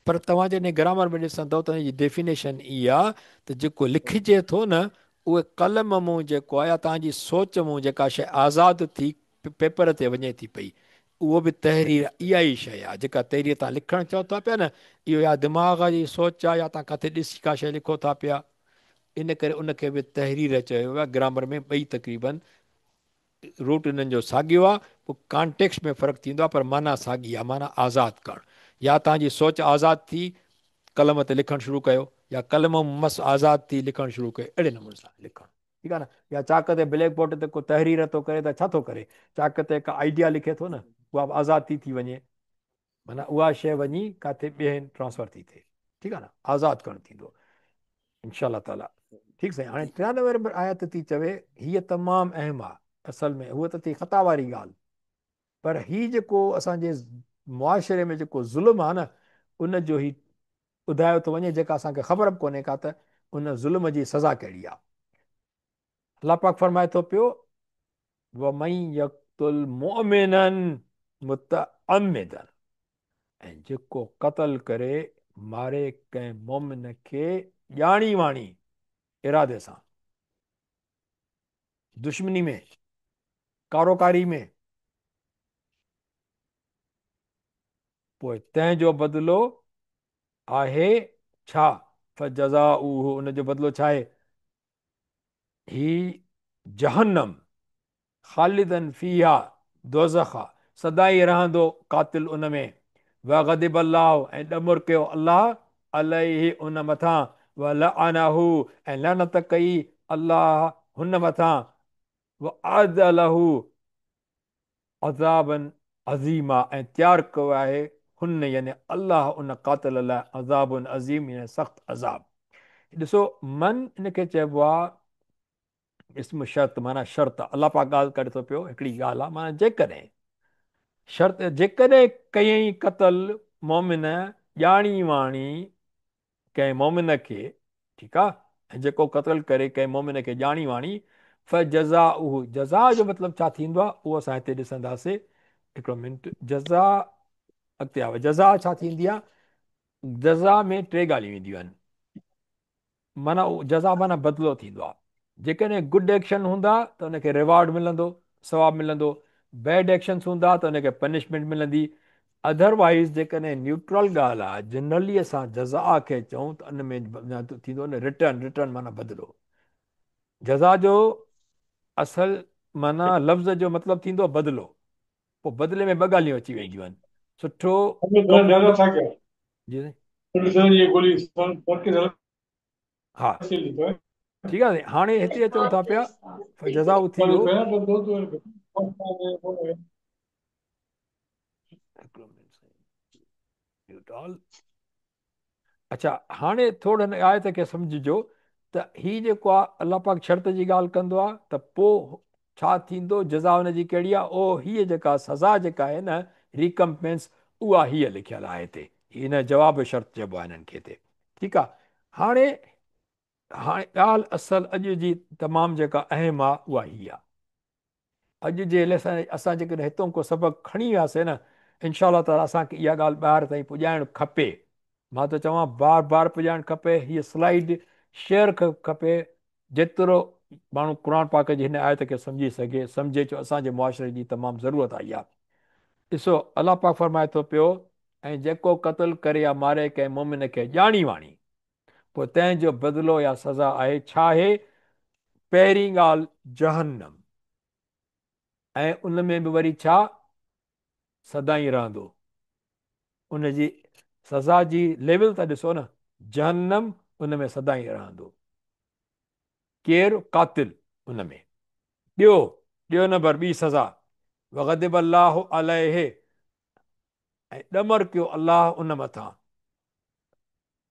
पर तव्हां जॾहिं ग्रामर में ॾिसंदव त हुनजी डेफिनेशन इहा आहे त जेको लिखिजे थो न, उहे कलम मूं जेको आहे या तव्हांजी सोच मूं जेका शइ आज़ादु थी पेपर ते वञे थी पई, उहो बि तहरीर इहा ई शइ आहे। जेका तहरीर तव्हां लिखणु चओ था पिया न, इहो या दिमाग़ जी सोच आहे या तव्हां किथे ॾिसी का शइ लिखो था पिया। इन करे उनखे बि तहरीर चयो वियो आहे। ग्रामर में ॿई तक़रीबन रूट इन्हनि जो साॻियो आहे, पोइ कॉन्टेक्स्ट में फ़र्क़ु थींदो आहे, पर माना साॻी आहे, माना आज़ादु करणु। या तव्हांजी सोच आज़ादु थी कलम ते लिखणु शुरू कयो, या कलम मस आज़ादु थी लिखणु शुरू कयो, अहिड़े नमूने सां लिखणु, ठीकु आहे न। या चाक ते ब्लैक बोर्ड ते को तहरीर थो करे त छा थो करे, चाक ते हिकु आइडिया लिखे थो न, उहा बि आज़ादु थी वञे, माना उहा शइ वञी किथे ॿिए हंधि ट्रांसफर थी थिए, ठीकु आहे न। आज़ादु करणु थींदो इनशा ताला। ठीकु साईं। हाणे जी 93 नंबर आयत थी चवे, हीअ तमामु अहम आहे। असल में हूअ त थी ख़ता वारी ॻाल्हि, पर हीउ जेको असांजे मुआशिरे में जेको ज़ुल्म आहे न, उनजो ई ॿुधायो थो वञे, जेका असांखे ख़बर बि कोन्हे का त उन ज़ुल्म जी सज़ा कहिड़ी आहे। अलाह पाक फरमाए थो पियो, वमई यक़्तुल मुअमिनन मुतअम्मिदन, ऐं जेको क़त्ल करे मारे कंहिं मोमिन खे ॼाणी वाणी इरादे सां, दुश्मनी में, कारोकारी में, पोइ तंहिंजो बदिलो आहे छा? फजज़ा उहो, उनजो बदिलो छा आहे? ही जहन्नम ख़ालिदन फीहा, दोज़ख आहे, सदाई रहंदो कातिल उन में। वग़दिब अल्लाह, ऐं ॾमर कयो अल्लाह, अलैहि उन मथां, व लअनहू, ऐं लानत कई अल्लाह हुन मथां, व अद लहू अज़ाबन अज़ीमा, ऐं तयारु कयो आहे हुन यानी अल्लाह उन कातिल लाइ अज़ाबुन अज़ीम, यानी सख़्तु अज़ाब। ॾिसो, मन इनखे चइबो आहे इस्म शर्त, माना शर्त। अलाह पाक ॻाल्हि करे थो पियो, हिकिड़ी ॻाल्हि आहे, माना जेकॾहिं शर्त, जेकॾहिं कयईं क़तल मोमिन ॼाणी वाणी कंहिं मोमिन खे, ठीकु आहे, ऐं जेको क़तल करे कंहिं मोमिन खे ॼाणी वाणी, फ जज़ा उहो, जज़ा जो मतिलबु छा थींदो आहे उहो असां हिते ॾिसंदासीं। हिकिड़ो मिंट, जज़ा अॻिते आवे, जज़ा छा थींदी आहे? जज़ा में टे ॻाल्हियूं ईंदियूं आहिनि। माना जज़ा माना बदिलो थींदो आहे। जेकॾहिं गुड एक्शन हूंदा त हुनखे रिवार्ड मिलंदो, सवाबु मिलंदो। बैड एक्शन्स हूंदा त हुनखे पनिशमेंट मिलंदी। अदरवाइज़ जेकॾहिं न्यूट्रल ॻाल्हि आहे, जनरली असां जज़ा खे चऊं त उन में थींदो न रिटर्न, रिटर्न माना बदिलो। जज़ा जो असल माना लफ़्ज़ जो मतिलबु थींदो बदिलो। पोइ बदिले में ॿ ॻाल्हियूं अची वेंदियूं आहिनि, सुठो हमने कमु ज्यादा हूंदो। था क्या? जी साईं। थोड़ी सी ये गोली सर के जरा हा, से ली तो है। ठीकु आहे। हाणे हिते अचूं था पिया, जज़ा थी पर वियो। पहला तो दो है। हिकिड़ो मिंट साईं, म्यूट ऑल। अच्छा, हाणे थोरो हिन आयत खे सम्झिजो त हीउ जेको आहे अलाह पाक शर्त जी ॻाल्हि कंदो आहे त पोइ छा थींदो, जज़ा हुनजी कहिड़ी आहे? ओ हीअ जेका सज़ा जेका आहे न, रिकम्पेंस, उहा हीअ लिखियलु आहे हिते। हिन जवाब शर्त चइबो आहे हिननि खे हिते, ठीकु आहे। हाणे हाणे ॻाल्हि असल अॼु जी तमामु जेका अहम आहे उहा हीअ आहे। अॼु जे लेसन असां जेकॾहिं हितां को सबक़ु खणी वियासीं न, इनशा ताला असांखे इहा ॻाल्हि ॿाहिरि ताईं पुॼाइणु खपे। मां त चवां बार बार पुॼाइणु खपे। हीअ स्लाइड शेयर खपे, जेतिरो माण्हू क़ुर पाक जी हिन आयत खे सम्झी सघे, सम्झे। छो असांजे मुआशिरे जी तमामु ज़रूरत आई आहे। ॾिसो, अलाह पाक फरमाए थो पियो, ऐं जेको क़तल करे या मारे कंहिं मोमिन खे ॼाणी वाणी, पोइ तंहिंजो बदिलो या सज़ा आहे छा आहे? पहिरीं ॻाल्हि जहन्नम, ऐं उन में बि वरी छा? सदाई रहंदो। उनजी सज़ा जी लेवल त ॾिसो न, जहन्नम, उन में सदाई रहंदो। केरु? कातिल उन में। ॿियो, ॿियो नंबर ॿी सज़ा वग़दिब अल्लाह अलैहि ऐं ॾमर कयो अलाह उन मथां।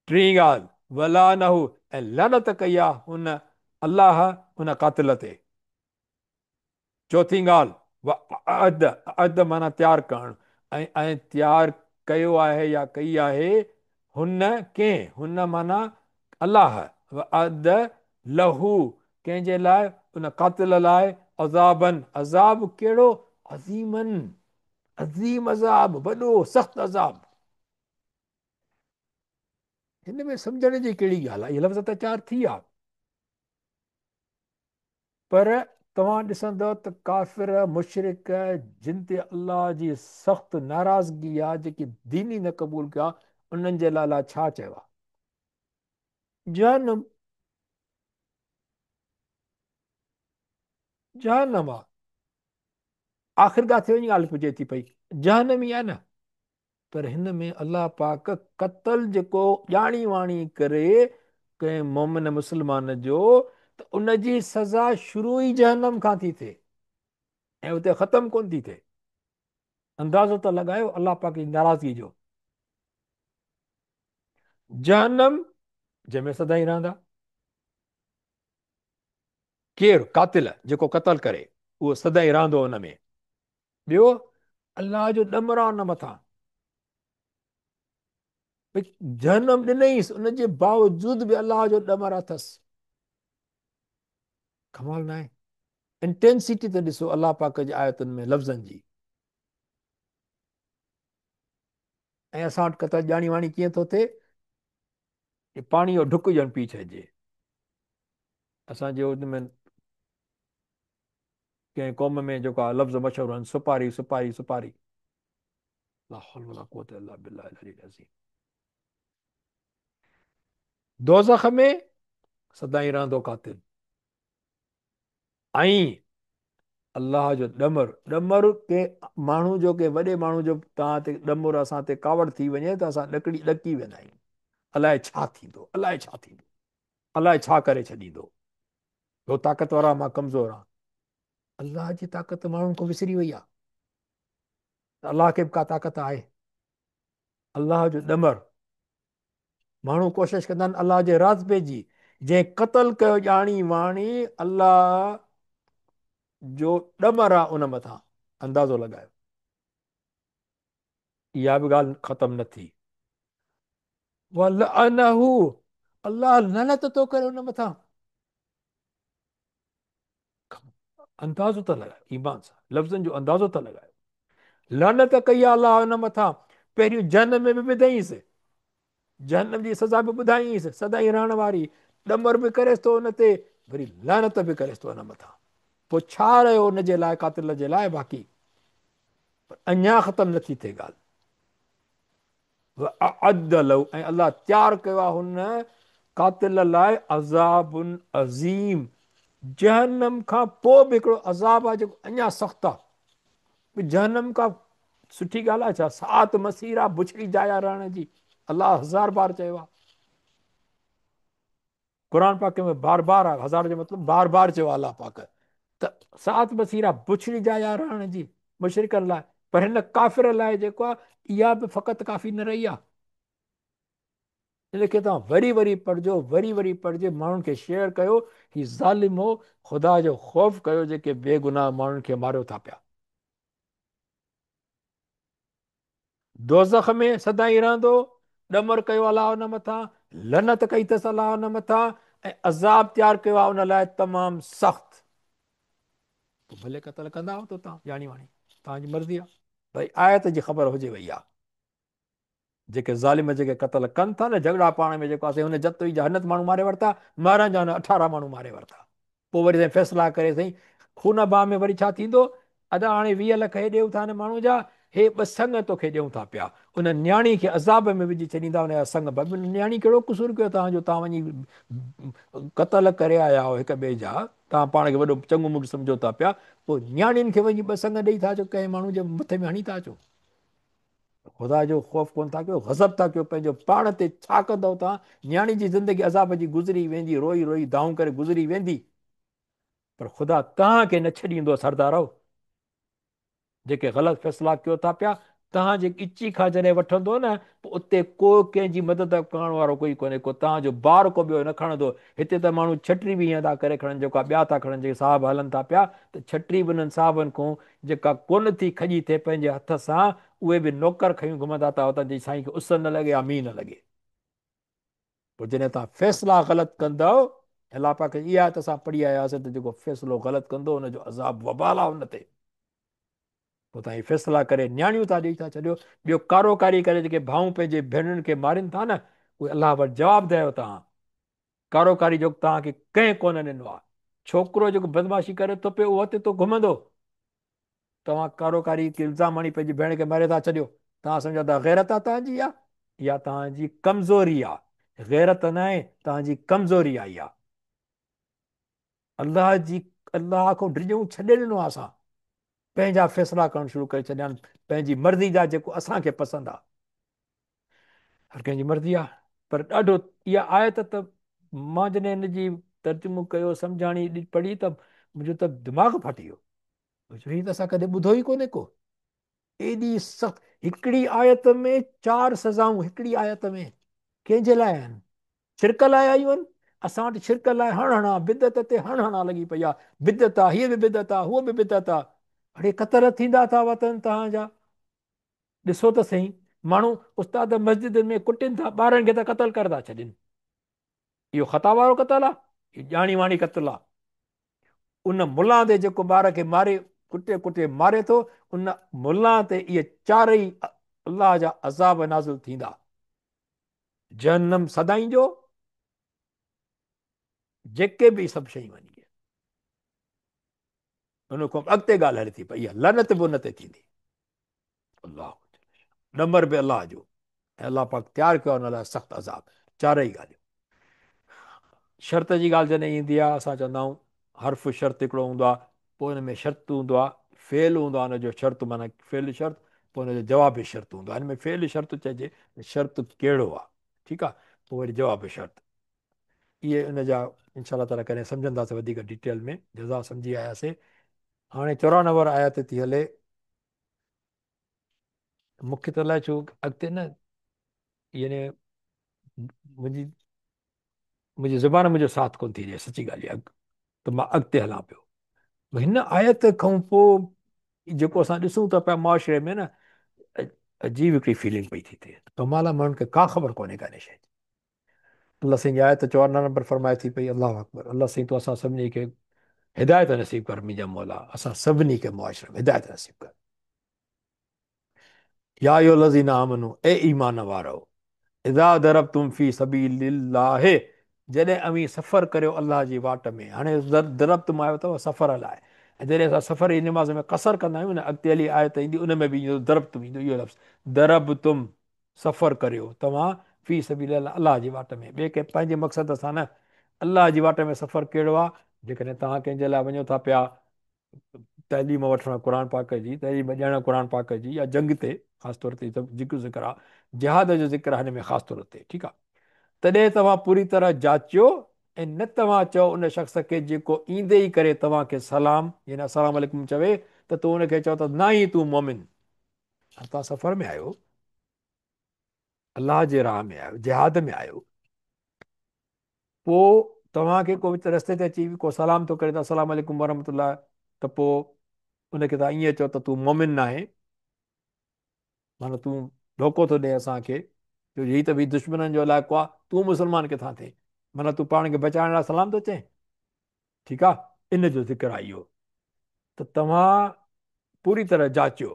टीं ॻाल्हि वलानहु ऐं लानत कई आहे हुन अलाह हुन कातिल ते। चौथी ॻाल्हि अद माना तयारु करणु ऐं तयारु कयो आहे या कई आहे हुन कंहिं हुन माना अलाह अद लहू कंहिंजे लाइ उन कातिल लाइ अज़ाबन अज़ाब कहिड़ो अज़ीमन अज़ीम अज़ाब वॾो सख़्तु अज़ाब। हिन में सम्झण जी कहिड़ी ॻाल्हि आहे, इहे लफ़्ज़ त चार थी आहे पर तव्हां ॾिसंदव त काफ़िर मुशरिक जिन ते अलाह जी सख़्तु नाराज़गी आहे जेकी दीनी न क़बूल कया उन्हनि जे लाइ अलाह छा चयो आहे? जहन्नम जहन्नम आहे। आख़िर किथे वञी ॻाल्हि पुॼे थी पई जहन्नम ई आहे न। पर हिन में अलाह पाक क़तल जेको ॼाणी वाणी करे कंहिं मोमिन मुस्लमान जो त उनजी सज़ा शुरू ई जहन्नम खां थी थिए ऐं उते ख़तमु कोन थी थिए। अंदाज़ो त लॻायो अलाह पाक जी नाराज़गी जो। जहन्नम जंहिंमें सदाईं रहंदा। केरु कातिल जेको क़तल करे उहो सदाईं रहंदो हुन में। ॿियो अलाह जो ॾमर आहे हुन मथां। भई जहन्नम ॾिनईंसि उनजे बावजूद बि अलाह जो ॾमर अथसि। कमाल न आहे। इंटेंसिटी त ॾिसो अलाह पाक जी आयतुनि में लफ़्ज़नि जी। ऐं असां वटि क़तल ॼाणी वाणी कीअं थो थिए पाणी जो ढुक ॼण पी छॾिजे। असांजे हुन में कंहिं क़ौम में जेको आहे लफ़्ज़ मशहूरु आहिनि सुपारी सुपारी सुपारी। दोज़ख में सदाईं रहंदो कातिल ऐं अलाह जो ॾमर के माण्हू जो के वॾे माण्हू जो तव्हां ते ॾमर असां ते कावड़ थी वञे त असां ॾकी वेंदा आहियूं। अलाए छा थींदो अलाए छा थींदो अलाए छा करे छॾींदो। उहो ताक़तवर आहे मां कमज़ोर आहियां। अलाह जी ताक़त माण्हुनि खां विसरी वई आहे। अलाह खे बि का ताक़त आहे। अलाह जो ॾमर माण्हू कोशिशि कंदा आहिनि अलाह जे राज़बे जी जंहिं क़तल कयो ॼाणी वाणी अलाह जो ॾमर आहे उन मथां। अंदाज़ो लॻायो। इहा बि ॻाल्हि ख़तमु न थी। अलाह लानत थो करे हुन मथां। अंदाज़ो त लॻायो ईमान सां लफ़्ज़नि जो अंदाज़ो त लॻायो। लानत कई आहे अलाह हुन मथां। पहिरियों जहन्नम में बि ॿुधाईंसि जहन्नम जी सज़ा बि ॿुधाईंसि सदाईं रहण वारी ॾमर बि करेसि थो हुन ते वरी लानत बि करेसि थो हुन मथां। पोइ छा रहियो हुनजे लाइ कातिल जे लाइ बाक़ी अञा ख़तमु नथी थिए ॻाल्हि। ऐं अलाह तयारु कयो आहे हुन कातिल लाइ अज़ाबुन अज़ीम। जहन्नम खां पोइ बि हिकिड़ो अज़ाब आहे जेको अञा सख़्तु आहे। जहन्नम खां सुठी ॻाल्हि आहे छा सात मसीर आहे बुछड़ी जाया रहण जी। अलाह हज़ार बार चयो आहे क़ुर पाक में बार बार आहे। हज़ार जो मतिलबु बार बार चयो आहे अलाह पाक त सात मसीर आहे बुछड़ी जाया रहण जी मुशरिकनि लाइ। पर हिन काफ़िर लाइ जेको आहे इहा बि फ़क़ति काफ़ी न रही आहे। हिनखे तव्हां वरी वरी पढ़िजो वरी वरी पढ़िजे माण्हुनि खे शेयर कयो। ही ज़ालिम हो ख़ुदा जो ख़ौफ़ कयो जेके बेगुनाह माण्हुनि खे मारियो था पिया। दोज़ख में सदाईं रहंदो ॾमर कयो अलाह हुन मथां लनत कई अथसि अलाह हुन मथां ऐं अज़ाब तयारु कयो आहे हुन लाइ तमामु सख़्तु। पोइ भले क़तल कंदा त तव्हां ॼाणी वाणी तव्हांजी मर्ज़ी आहे। भई आयत जी ख़बर हुजे वई आहे जेके ज़ालिम जेके क़तल कनि था न झगड़ा पाण में जेको आहे हुन जत ई जहनत माण्हू मारे वरिता मारण जा 18 माण्हू मारे वरिता। पोइ वरी साईं फ़ैसिला करे साईं खून बाह में वरी छा थींदो। अदा हाणे 20 लख हे ॾियूं था न माण्हू जा हे 2 संग तोखे ॾियूं था पिया उन न्याणी खे अज़ाब में विझी छॾींदा हुनजा संग। न्याणी कहिड़ो क़सूरु कयो तव्हांजो तव्हां वञी क़तल करे आया हो हिक ॿिए जा तव्हां पाण खे वॾो चङो मुंडु सम्झो था पिया। पोइ न्याणियुनि खे वञी 2 संग ॾेई था अचो कंहिं माण्हू जे मथे में हणी था अचो। ख़ुदा जो ख़ौफ़ कोन था कयो गज़ब था कयो पंहिंजो पाण ते। छा कंदव तव्हां न्याणी जी ज़िंदगी अज़ाब जी गुज़री वेंदी रोई रोई दाऊं करे गुज़री वेंदी पर ख़ुदा तव्हांखे न छॾींदो सरदारो। जेके ग़लति फ़ैसिला कयो था पिया, तव्हां जे इची खां जॾहिं वठंदो न, पोइ उते को कंहिंजी मदद करण वारो कोई कोन्हे, को तव्हांजो ॿार को ॿियो न खणंदो। हिते त माण्हू छटी बि ईअं था करे खणनि, जेका ॿिया था खणनि, जेके साहब हलनि था पिया, त छटी बि उन्हनि साहबनि खां जेका कोन थी खॼी थिए पंहिंजे हथ सां, उहे बि नौकर खयूं घुमंदा था हुतां, जी साईं खे उस न लॻे या मींहुं न लॻे। पोइ जॾहिं तव्हां फ़ैसिला ग़लति कंदव, अलाह पाक इहा त असां पढ़ी आयासीं त जेको फ़ैसिलो ग़लति कंदो हुनजो अज़ाब वबाल आहे हुन ते। पोइ तव्हां फ़ैसिला करे नियाणियूं था ॾेई था छॾियो। ॿियो कारोकारी करे जेके भाऊं पंहिंजे भेनरुनि खे मारीनि था न, उहे अलाह वटि जवाबु ॾियो तव्हां। कारोकारी जो तव्हांखे कंहिं कोन ॾिनो आहे। छोकिरो जेको बदमाशी करे थो पियो, उहो हिते तो घुमंदो, तव्हां कारोकारी इल्ज़ाम हणी पंहिंजी भेण खे मारे था छॾियो। तव्हां सम्झो था गैरत आहे तव्हांजी, इहा तव्हांजी कमज़ोरी आहे। गैरत न आहे, तव्हांजी कमज़ोरी आहे इहा। अलाह खां डिॼूं छॾे ॾिनो आहे असां, पंहिंजा फ़ैसिला करणु शुरू करे छॾिया आहिनि, पंहिंजी मर्ज़ी जा, जेको असांखे पसंदि आहे। हर कंहिंजी मर्ज़ी आहे। पर ॾाढो इहा आयत त मां जॾहिं हिन जी तर्जुमो कयो, सम्झाणी पढ़ी, त मुंहिंजो त दिमाग़ फाटी वियो। हीअ त असां कॾहिं ॿुधो ई कोन्हे को। एॾी सख़्तु, हिकिड़ी आयत में 4 सज़ाऊं, हिकिड़ी आयत में कंहिंजे लाइ आहिनि? शिरक लाइ आयूं आहिनि। असां वटि शिरक लाइ हणा बिदत ते हणा लॻी पई आहे। बिदत आहे, हीअ बि बिदत आहे, हूअ बि बिदत आहे। अड़े क़तल थींदा था वतन तव्हांजा, ॾिसो त सही। माण्हू उस्ताद मस्जिद में कुटनि था, ॿारनि खे त क़तल करे था छॾनि। इहो ख़ता वारो क़तल आहे, इहो ॼाणी वाणी क़तल आहे। उन मुला ते जेको ॿार खे मारे, कुटे कुटे मारे थो, उन मुला ते इहे 4 अलाह जा अज़ाब नाज़िल थींदा। जहन्नम सदाईं जो, जेके बि सभु शयूं आहिनि, उन खां अॻिते ॻाल्हि हले थी पई, इहा लनत बि उन ते थींदी। अलाह नंबर बि अलाह जो, ऐं अलाह पाक तयारु कयो हुन लाइ सख़्तु अज़ाब। 4 ॻाल्हियूं। शर्त जी ॻाल्हि जॾहिं ईंदी आहे, असां चवंदा आहियूं हर्फ़ शर्त हिकिड़ो हूंदो आहे, पोइ हुन में शर्त हूंदो आहे, फेल हूंदो आहे हुनजो शर्त, माना फेल शर्त, पोइ हुनजो जवाब शर्त हूंदो आहे। हिन में फेल शर्त चइजे, शर्त कहिड़ो आहे, ठीकु आहे। पोइ वरी जवाब शर्त, इहे उनजा इंशा ताला कॾहिं सम्झंदासीं वधीक डिटेल में। जज़ा सम्झी आयासीं। हाणे 94 नंबर आयत थी हले। मूंखे त अलाए छो अॻिते न, यानी मुंहिंजी ज़ुबान मुंहिंजो साथ कोन थी ॾिए, सची ॻाल्हि आहे। त मां अॻिते हलां पियो। हिन आयत खां पोइ जेको असां ॾिसूं था पिया मुआशिरे में न, अजीब हिकिड़ी फीलिंग पई थी थिए। कमाल आहे, माण्हुनि खे का ख़बर कोन्हे काने शइ जी। अलाह साईं जी आयत 94 नंबर फरमाए थी पई, अलाह अकबर। अलाह साईं तूं असां सभिनी खे हिदायत नसीब कर, मुंहिंजा मौला, असां सभिनी खे मुआशिरे में हिदायत नसीब कर। या अय्युहल्लज़ीना आमनू, ए ईमान वारो, इज़ा दरबतुम फी सबीलिल्लाह, जॾहिं अवी सफ़र करियो अलाह जी वाट में। हाणे दरबतुम आयो अथव सफ़र लाइ, ऐं जॾहिं असां सफ़र जी निमाज़ में कसर कंदा आहियूं न, अॻिते हली आयत ईंदी, उन में बि ईंदो दरबतुम, ईंदो इहो लफ़्ज़, दरबतुम, सफ़र करियो तव्हां, फी सबीलिल्लाह, अलाह जी वाट में। ॿिए कंहिं पंहिंजे मक़सद सां न, अलाह जी वाट में सफ़र कहिड़ो आहे? जेकॾहिं तव्हां कंहिंजे लाइ वञो था पिया, तइलीम वठणु क़ुर पाक जी, तइलीम ॾियणु क़ुर पाक जी, या जंग ते ख़ासि तौर ते ज़िक्र आहे, जिहाद जो ज़िक्र आहे हिन में ख़ासि तौर ते, ठीकु आहे। तॾहिं तव्हां पूरी तरह जाचियो, ऐं न तव्हां चओ उन शख़्स खे जेको ईंदे ई करे तव्हांखे सलाम, यानी अस्सलाम वालेकुम चवे, त तूं उनखे चओ त न ई तूं मोमिन। तव्हां सफ़र में आहियो, अलाह जे राह में आहियो, जिहाद में आहियो, पोइ तव्हांखे को विच रस्ते ते अची को सलाम थो करे त अस्सलाम वालेकुम वरहमतुल्लाह, त पोइ उनखे तव्हां ईअं चओ त तूं मोमिन न आहे, माना तूं धोखो थो ॾिए असांखे, छो हीअ त बि दुश्मननि जो इलाइक़ो आहे, तूं मुस्लमान किथां थिए, माना तूं पाण खे बचाइण लाइ सलाम थो चए, ठीकु आहे। इन जो ज़िक्र आहे इहो। त तव्हां पूरी तरह जाचियो,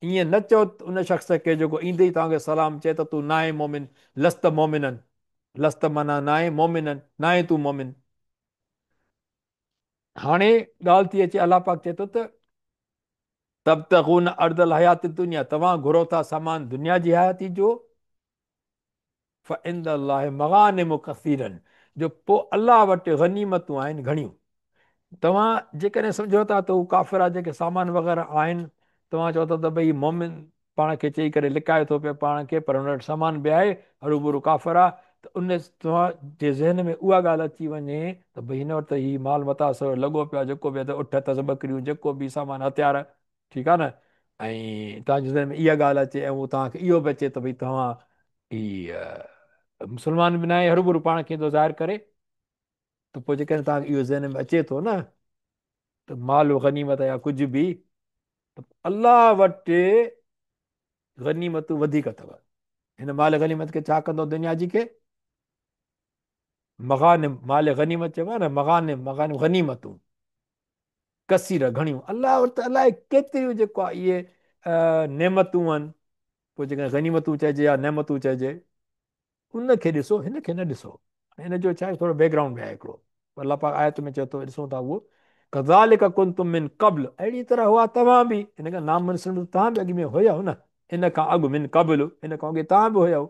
ईअं न चओ उन शख़्स खे जेको ईंदे ई तव्हांखे सलाम चए त तूं न आहे मोमिन, लस्त मोमिनन, लस्त माना न आहे मोमिनन, न आहे तूं मोमिन। हाणे ॻाल्हि थी अचे, अलाह पाक चए थो त तब्तगून अर्दल हयात दुनिया, तव्हां घुरो था सामान दुनिया जी हयाती जो, फ़इंदल्लाहि मग़ानिम कसीरन, जो पोइ अलाह वटि गनीमतूं आहिनि घणियूं। तव्हां जेकॾहिं सम्झो था त हू काफ़िरा जेके सामान वग़ैरह आहिनि, तव्हां चओ था त भई मोमिन पाण खे चई करे लिकाए थो पियो पाण खे, पर हुन वटि सामान बि आहे, हरू भरू काफ़िर आहे, त उन तव्हांजे ज़हन में उहा ॻाल्हि अची वञे त भई हिन वटि त हीउ माल मता लॻो पियो आहे, जेको बि आहे त उठ अथसि ॿकरियूं, जेको बि सामान हथियार, ठीकु आहे न। ऐं तव्हांजे ज़हन में इहा ॻाल्हि अचे ऐं उहो तव्हांखे इहो बि अचे त भई तव्हां मुस्लमान बि न आहे, हरूभरू पाण खे थो ज़ाहिर करे, त पोइ जेकॾहिं तव्हांखे इहो ज़हन में अचे थो न त माल गनीमत या कुझु बि, त अलाह वटि गनीमतूं वधीक अथव। हिन माल गनीमत खे छा कंदो दुनिया जी खे? मगानिम, माल गनीमत चइबो आहे न, मगानिम, मगानिम गनीमतूं कसीर घणियूं। अलाह वटि त अलाए केतिरियूं जेको आहे इहे नेमतूं आहिनि। पोइ जेकॾहिं गनीमतूं चइजे या नेमतूं चइजे, उनखे ॾिसो, हिन खे न ॾिसो। हिन जो छा आहे, थोरो बैकग्राउंड में आहे हिकिड़ो। अलाह पाक आयत में चए थो, ॾिसूं था उहो, कज़ालिक कुंतुम मिन क़ब्ल, अहिड़ी तरह हुआ तव्हां बि, हिन खां नाम मुस्लिम तव्हां बि अॻु में हुयव न, इन खां अॻु मिन क़ब्ल, इन खां अॻु तव्हां बि हुयव।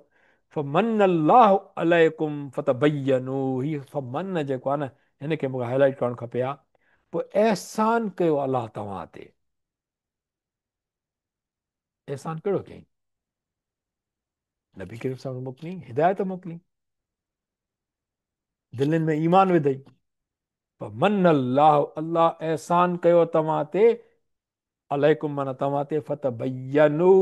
फमन अल्लाहु अलैकुम फतबय्यनू, हीअ फमन जेको आहे न, हिनखे मूंखे हाईलाइट करणु खपे हा। पोइ अहसान कयो अलाह तव्हां ते। अहसान कहिड़ो कयईं? नबी करीम सां मोकिलियईं, हिदायत मोकिलियईं, दिलनि में ईमान विधई। मन अल्लाह, अल्लाह अहसान कयो तव्हां ते, अलैकुम माना तव्हां ते, फतबय्यनू,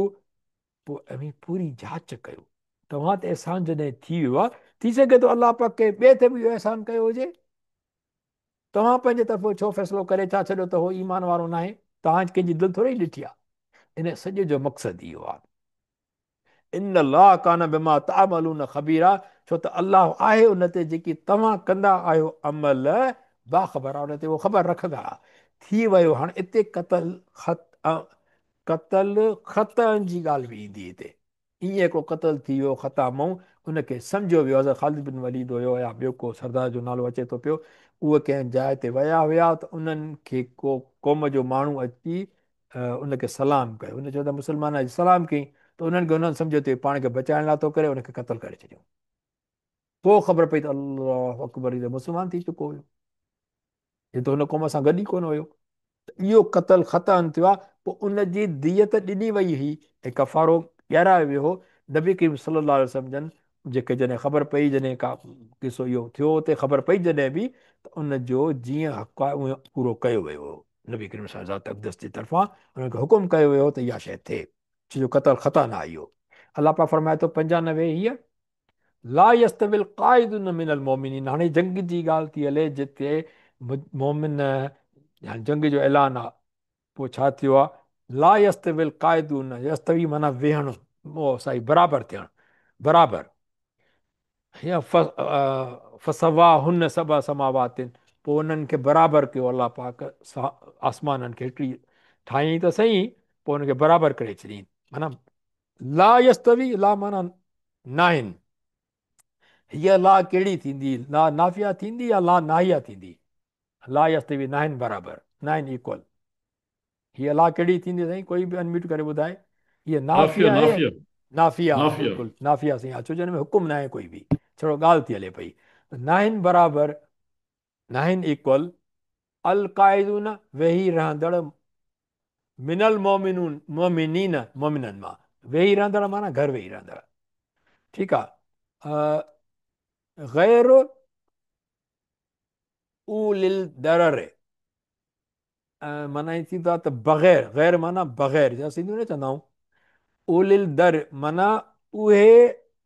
पोइ अवी पूरी जांच कयो। तव्हां ते अहसान जॾहिं थी वियो आहे, थी सघे थो अलाह पाक के ॿिए ते बि इहो अहसान कयो हुजे। तव्हां पंहिंजे तरफ़ो छो फ़ैसिलो करे था छॾियो त उहो ईमान वारो न आहे? तव्हां कंहिंजी दिलि थोरी ॾिठी आहे। इन सॼे जो मक़सदु इहो आहे। इन अल्लाह कान बिमा तामलून ख़बीरा, छो त अल्लाह आहे उन ते जेकी तव्हां कंदा आहियो अमल, बाख़बर आहे, उन ते उहो ख़बर रखंदा। थी वियो हाणे हिते क़तल ख़तनि जी ॻाल्हि बि ईंदी हिते। ईअं हिकिड़ो क़तल थी वियो ख़ता मां, उनखे सम्झो वियो हज़रत ख़ालिद बिन वलीद हुयो या ॿियो को सरदार जो नालो अचे थो पियो, उहे कंहिं जाइ ते विया हुया त उन्हनि खे को क़ौम जो माण्हू अची उनखे सलाम कयो। उन चयो त मुस्लमान अची सलाम कयईं, त उन्हनि खे उन्हनि सम्झो त पाण खे बचाइण लाइ थो करे, उनखे क़तल करे छॾियो। पोइ ख़बर पई त अल्लाह अकबर, त मुस्लमान थी चुको हुयो, हे त हुन क़ौम सां गॾु ई कोन हुयो। इहो क़तल ख़तन थियो आहे। पोइ उनजी दियत ॾिनी वई हुई ऐं कफ़ारो ॾियारायो वियो हो। नबी करीम सल्लल्लाहु अलैहि वसल्लम जन जेके जॾहिं ख़बर पई, जॾहिं का किसो इहो थियो हुते ख़बर पई जॾहिं बि, त उनजो जीअं हक़ आहे उहो पूरो कयो वियो हो। नबी करीम ज़ात अक़दस जे तरफ़ां उनखे हुकुम कयो वियो त इहा शइ थिए, छो जो क़तल ख़ता न आहे इहो। अलाह पाक फरमाए थो 95 हीअ, ला यस्तविल क़ाइदून मिनल मोमिनीन। हाणे जंग जी ॻाल्हि थी हले जिते मोमिन जंग जो ऐलान आहे, पोइ छा थियो आहे, ला यस्तविल क़ाइदून, यस्तवी माना वेहणु, उहो साईं बराबरि थियणु, बराबरि। या फसवा हुन सबा समावातिन, पोइ उन्हनि खे बराबरि कयो अलाह पाक, आसमाननि खे हिकिड़ी ठाहियईं त सही, पोइ उनखे बराबरि करे छॾियईं। माना ला यस्तवी, ला माना नाहिन। हीअ ला कहिड़ी थींदी? ला नाफ़िया थींदी या ला नाहिया थींदी? ला यस्तवी नाहिन बराबरि, नाहिन इक्वल। हीअ ला कहिड़ी थींदी साईं? कोई बि अनम्यूट करे ॿुधाए। हीअ नाफिया, नाफ़िया आहे? नाफिया, नाफ़िया, हा नाफिया। बिल्कुलु नाफ़िया साईं, छो जो हिन में हुकुम न आहे कोई बि, छड़ो ॻाल्हि थी हले पई। नाहिन बराबरि, नाहिन इक्वल, अल क़ाइदून वेही रहंदड़, मिनल मोमिनून मोमिनीन, मोमिननि मां, वेही रहंदड़ माना घर वेही रहंदड़, ठीकु आहे। गैर उलिल दरर, माना ई थींदो आहे त बग़ैर, गैर माना बग़ैर, जा सिंधी न चवंदा आहियूं। उलिल दर माना उहे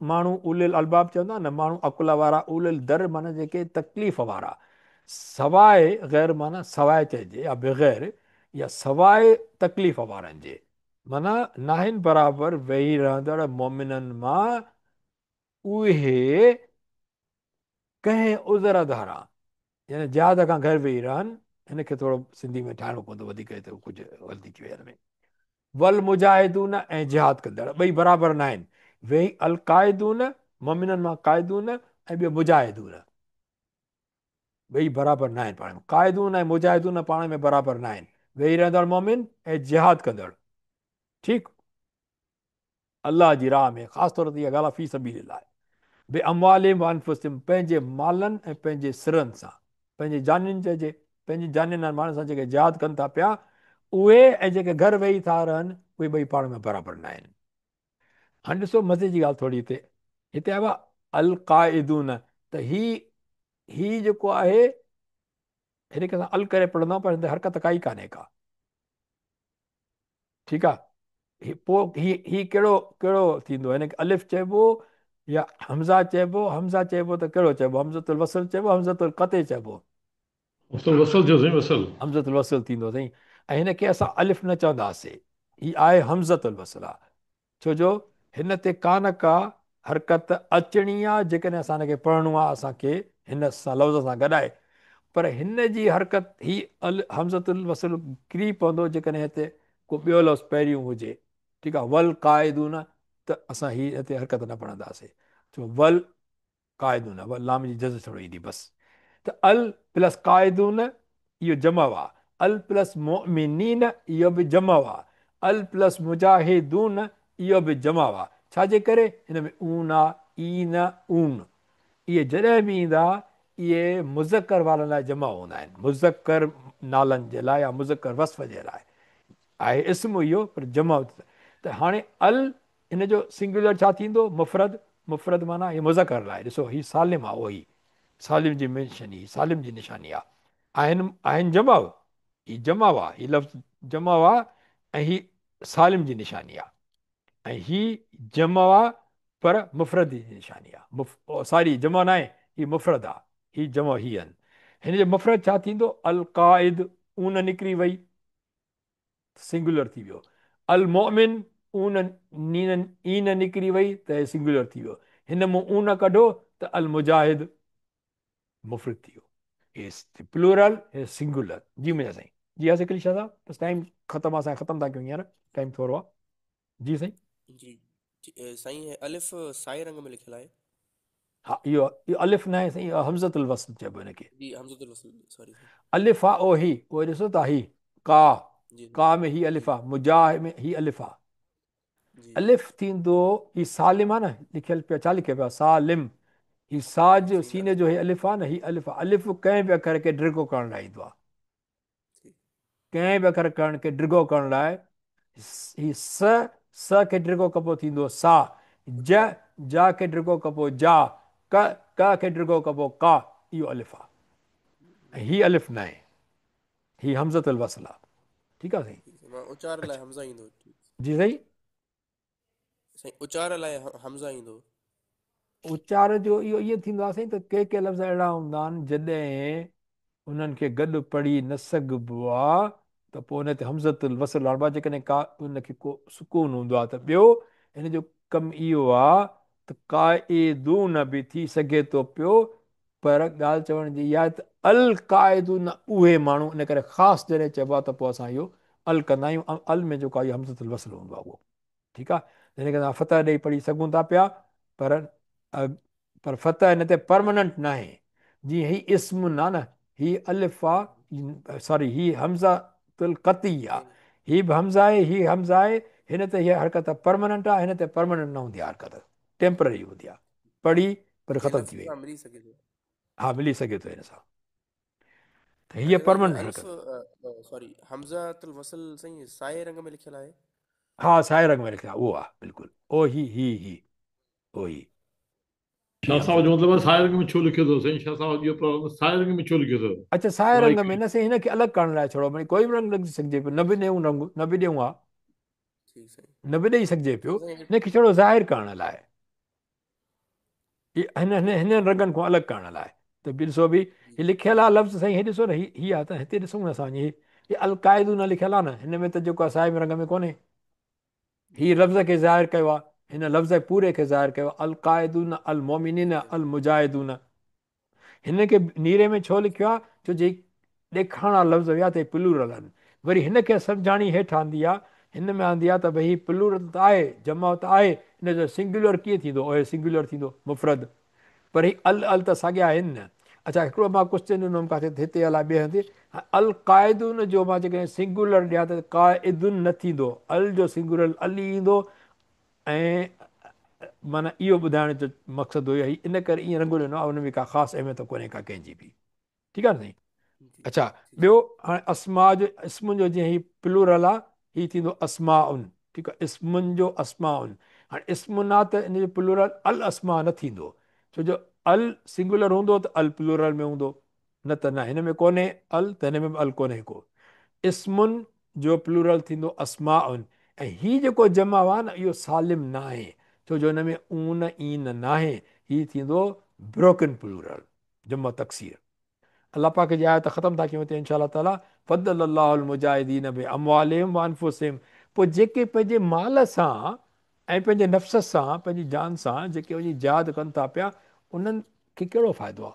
माण्हू, उलिल अलबाब चवंदा न, माण्हू अकुल वारा। उलिल दर माना जेके तकलीफ़ वारा, सवाइ, गैर माना सवाइ चइजे या बग़ैर, या सवाइ तकलीफ़ वारनि जे, माना नाहिन बराबरि वेही रहंदड़ मोमिननि मां उहे कंहिं उज़र धारा, यानी जहाज़ खां घर वेही रहनि। हिनखे थोरो सिंधी में ठाहिणो पवंदो, वधीक त कुझु ग़लती थी वई हिन में। वल मुजाहिदून ऐं जिहाद कंदड़, ॿई बराबरि न आहिनि। वेही अल क़ाइदून, मोमिननि मां क़ाइदून, ऐं ॿियो मुजाहिदून, ॿई बराबरि न आहिनि पाण में। क़ाइदून ऐं मुजाहिदून पाण में बराबरि न आहिनि। वेही रहंदड़ मोमिन ऐं जिहाद कंदड़, ठीकु, अलाह जी राह में, ख़ासि तौर ते इहा ॻाल्हि आहे फी सबीलिल्लाह आहे। बे अमवालिहिम व अनफुसिहिम, पंहिंजे मालनि ऐं पंहिंजे सिरनि सां, पंहिंजे जानियुनि चइजे, पंहिंजी जानियुनि ऐं माण्हुनि सां जेके जिहाद कनि था पिया, उहे ऐं जेके घर वेही था रहनि, उहे ॿई पाण में बराबरि न आहिनि। हाणे ॾिसो मज़े जी ॻाल्हि थोरी हिते, हिते आयो आहे अल क़ाइदून, त ही जेको आहे हिन खे असां अल करे पढ़ंदा पर हिन ते हरकत काई कान्हे का। ठीकु आहे। पोइ ही कहिड़ो कहिड़ो थींदो, हिनखे अलिफ चइबो या हमज़ा चइबो? हमज़ा चइबो त कहिड़ो चइबो? हमज़तुल वसल चइबो, हमज़तुल क़ते चइबो? वसल वसल थियो साईं वसल। हमज़तुल वसल थींदो अथई। ऐं हिनखे असां अलिफ न चवंदासीं, ही आहे हमज़तुल वसल आहे। छो जो हिन ते कान का हरकत अचणी आहे, जेकॾहिं असां हिनखे पढ़णो आहे असांखे हिन सां लफ़्ज़ सां गॾाए। पर हिन जी हरकत ही हमज़तुल वसल किरी पवंदो जेकॾहिं हिते को ॿियो लफ़्ज़ पहिरियों हुजे। ठीकु आहे। वल क़ाइदून, त असां ही हिते हरकत न पढ़ंदासीं। छो वल क़ाइदून, वल लाम जी जज़ थोरो ईंदी बसि। त अल प्लस क़ाइदून इहो जमव आहे। अल प्लस मोमिनीन इहो बि जमव आहे। अल प्लस मुजाहिदून इहो बि जमव आहे। छाजे करे? हिन में ऊन आहे, ईन, ऊन, इहे जॾहिं बि ईंदा इहे मुज़कर वारनि लाइ जमा हूंदा आहिनि, मुज़कर नालनि जे लाइ या मुज़कर वस्फ़ जे लाइ आहे इस्म इहो, पर जमा। त हाणे अल हिन जो सिंगुलर छा थींदो? मुफ़रद। मुफ़रद माना हीअ मुज़कर लाइ। ॾिसो हीउ सालिम आहे, उहो ई सालिम जी निशानी, सालिम जी निशानी आहे। आहिनि जमा, हीउ जमा आहे, हीउ लफ़्ज़ जमा आहे ऐं हीउ सालिम जी निशानी आहे। ऐं ही जमा आहे पर मुफ़रद जी निशानी आहे। सॉरी, जमा न आहे, हीउ मुफ़रद आहे, हीउ जमा ही आहिनि। हिन जो मुफ़रद छा थींदो? अल क़ाइद, ऊन निकिरी वई, सिंगुलर थी वियो। अल मोमिन, ऊन नीन ईन निकिरी वई त सिंगुलर थी वियो। हिन मां ऊन कढो त अल मुजाहिद मुफ़रद थी वियो। Plural singular. जी मुंहिंजा साईं। जी आहे हिकिड़ी शइ, बसि टाइम ख़तमु आहे, असांखे ख़तमु था कयूं हींअर, टाइम थोरो आहे। जी साईं। जी साईं अलिफ साए रंग में लिखियल आहे। हा, इहो अलिफ न आहे साईं, इहो हमज़तुल वस्ल चइबो हिनखे। जी हमज़तुल वसल, सॉरी साईं। अलिफ आहे ओ ही, उहो ॾिसो था ही का, जी का में ही अलिफ जी आहे, मुजाह में ही अलिफ आहे। जी जी अलिफ थींदो, ही सालिम आहे न, लिखियल पियो छा लिखियो पियो आहे? सालिम। ही साज जी सीने अलिफ जो ही अलिफ आहे न, ही अलिफ आहे। अलिफ कंहिं बि अखर खे ड्रिगो करण लाइ ईंदो आहे, जी कंहिं बि अखर करण खे ड्रिगो करण लाइ। ही स खे ड्रिगो कबो थींदो सा, जा जा खे ड्रिगो कबो जा, क खे ड्रिगो कबो का, इहो अलिफ आहे। ऐं ही अलिफ न आहे, ही हमज़तुल वस्ल आहे। ठीकु आहे साईं। ठीक है, मां उचार लाइ अच्छा, हमज़ा ईंदो। ठीक जी साईं। साईं, उचार लाइ हमज़ा ईंदो। उचार जो इहो ईअं थींदो आहे साईं, त के के लफ़्ज़ अहिड़ा हूंदा आहिनि जॾहिं उन्हनि खे गॾु पढ़ी न सघिबो आहे, त पोइ हुन ते हमज़तुल वस्ल आणिबो आहे। जेकॾहिं का उनखे को सुकून हूंदो आहे त। ॿियो हिन जो कमु इहो आहे त क़ाइदून बि थी सघे थो पियो, पर ॻाल्हि चवण जी इहा आहे त अल क़ाइदून उहे माण्हू, इन करे ख़ासि जॾहिं चइबो आहे त पोइ असां इहो अल कंदा आहियूं। ऐं अल में जेको आहे इहो हमज़तुल वस्ल हूंदो आहे उहो। ठीकु आहे। हिन खे असां फतह ॾेई पढ़ी सघूं था पिया, पर पर फतह हिन ते परमानेंट न आहे। जीअं ही इस्मुन आहे न, ही अलिफ आहे, सॉरी ही हमज़तुल क़ती आहे, साईं ही बि हमज़ा आहे, ही हमज़ा आहे। हिन ते हीअ हरकत परमानेंट आहे, हिन ते परमानेंट न हूंदी आहे हरकत, टेम्पररी हूंदी आहे, पढ़ी पर जे ख़तमु थी लफ़्ज़ वई। सां मिली सघे थो। हा, मिली सघे थो हिन सां, त हीअ अच्छा साईं, परमानेंट अलिफ हरकत। सॉरी हमज़तुल वसल साईं साए रंग में लिखियल आहे। हा, साए रंग में लिखियो आहे, उहो आहे बिल्कुलु, ओ ही ओ ही शाह साहब जो हमज़तुल। मतिलबु आहे साए रंग में छो लिखियो अथव साईं? शाह साहब इहो प्रॉब्लम साए रंग में छो लिखियो अथव? अच्छा, साए वाई रंग में न साईं, हिनखे अलॻि करण लाइ छड़ो, भई कोई बि रंग लॻी सघिजे पियो, न बि ॾियूं रंग, न बि ॾियूं आहे, ठीक साईं। न बि ॾेई सघिजे पियो, अच्छा साईं हिनखे छड़ो ज़ाहिर करण लाइ, हिन रंगनि खां अलॻि करण लाइ। त बि ॾिसो बि जी हीउ लिखियल आहे लफ़्ज़ साईं, हीउ ॾिसो न, हीअ आहे त हिते ॾिसूं न असां, हीअ अल क़ाइदू न लिखियल आहे न, हिन में त जेको आहे साए रंग में कोन्हे। जी हीअ लफ़्ज़ खे ज़ाहिर कयो आहे, हिन लफ़्ज़ पूरे खे ज़ाहिर कयो आहे, अल क़ाइदून अल मोमिनीन अल मुजाहिदून। हिन खे नीरे में छो लिखियो आहे? छो जे ॾेखारण वारा लफ़्ज़ हुया त प्लूरल आहिनि। वरी हिनखे सम्झाणी हेठि आंदी आहे, हिन में आंदी आहे त भई हीउ प्लूरल त आहे, जमा त आहे, हिन जो सिंगुलर कीअं थींदो? ओए सिंगुलर थींदो, मुफ़रद। पर ही अल त साॻिया आहिनि न। अच्छा, हिकिड़ो मां क्वेश्चन ॾिनोमि किथे हिते अलाए ॿिए हंधि, अल क़ाइदून जो मां जेकॾहिं सिंगुलर ॾियां त क़ाइदुन न थींदो, अल जो सिंगुलर अल ई ईंदो। ऐं माना इहो ॿुधाइण जो मक़सदु हुयो, इन करे ईअं रंग ॾिनो आहे, हुन में का ख़ासि अहमियत कोन्हे का कंहिंजी बि। ठीकु आहे न साईं। जी अच्छा, ठीक ॿियो साईं। हाणे अस्मा जो, इस्मुनि जो जीअं ही प्लूरल आहे, हीउ थींदो अस्माउन। ठीकु आहे, इस्मुनि जो अस्माउन। हाणे इस्मुन आहे त इन जो प्लूरल अल अस्मा न थींदो, छो जो अल सिंगुलर हूंदो त अल प्लूरल में हूंदो, न त न, हिन में कोन्हे अल त हिन में बि अल कोन्हे को। इस्मुन जो प्लूरल थींदो अस्माउन, ऐं हीउ जेको जमा आहे न इहो सालिम न आहे, छो जो हिन में ऊन ईन न आहे, हीउ थींदो ब्रोकन प्लूरल, जमा तक़सीर। अल्लाह पाक जी आयत ख़तमु था कयूं हिते इंशा अल्लाह ताला, फद्दल अल्लाहुल मुजाहिदीन बि अमवालिहिम व अनफुसिहिम। पोइ जेके पंहिंजे माल सां ऐं पंहिंजे नफ़्स सां, पंहिंजी जान सां जेके वञी जिहाद कनि था पिया, उन्हनि खे कहिड़ो फ़ाइदो आहे?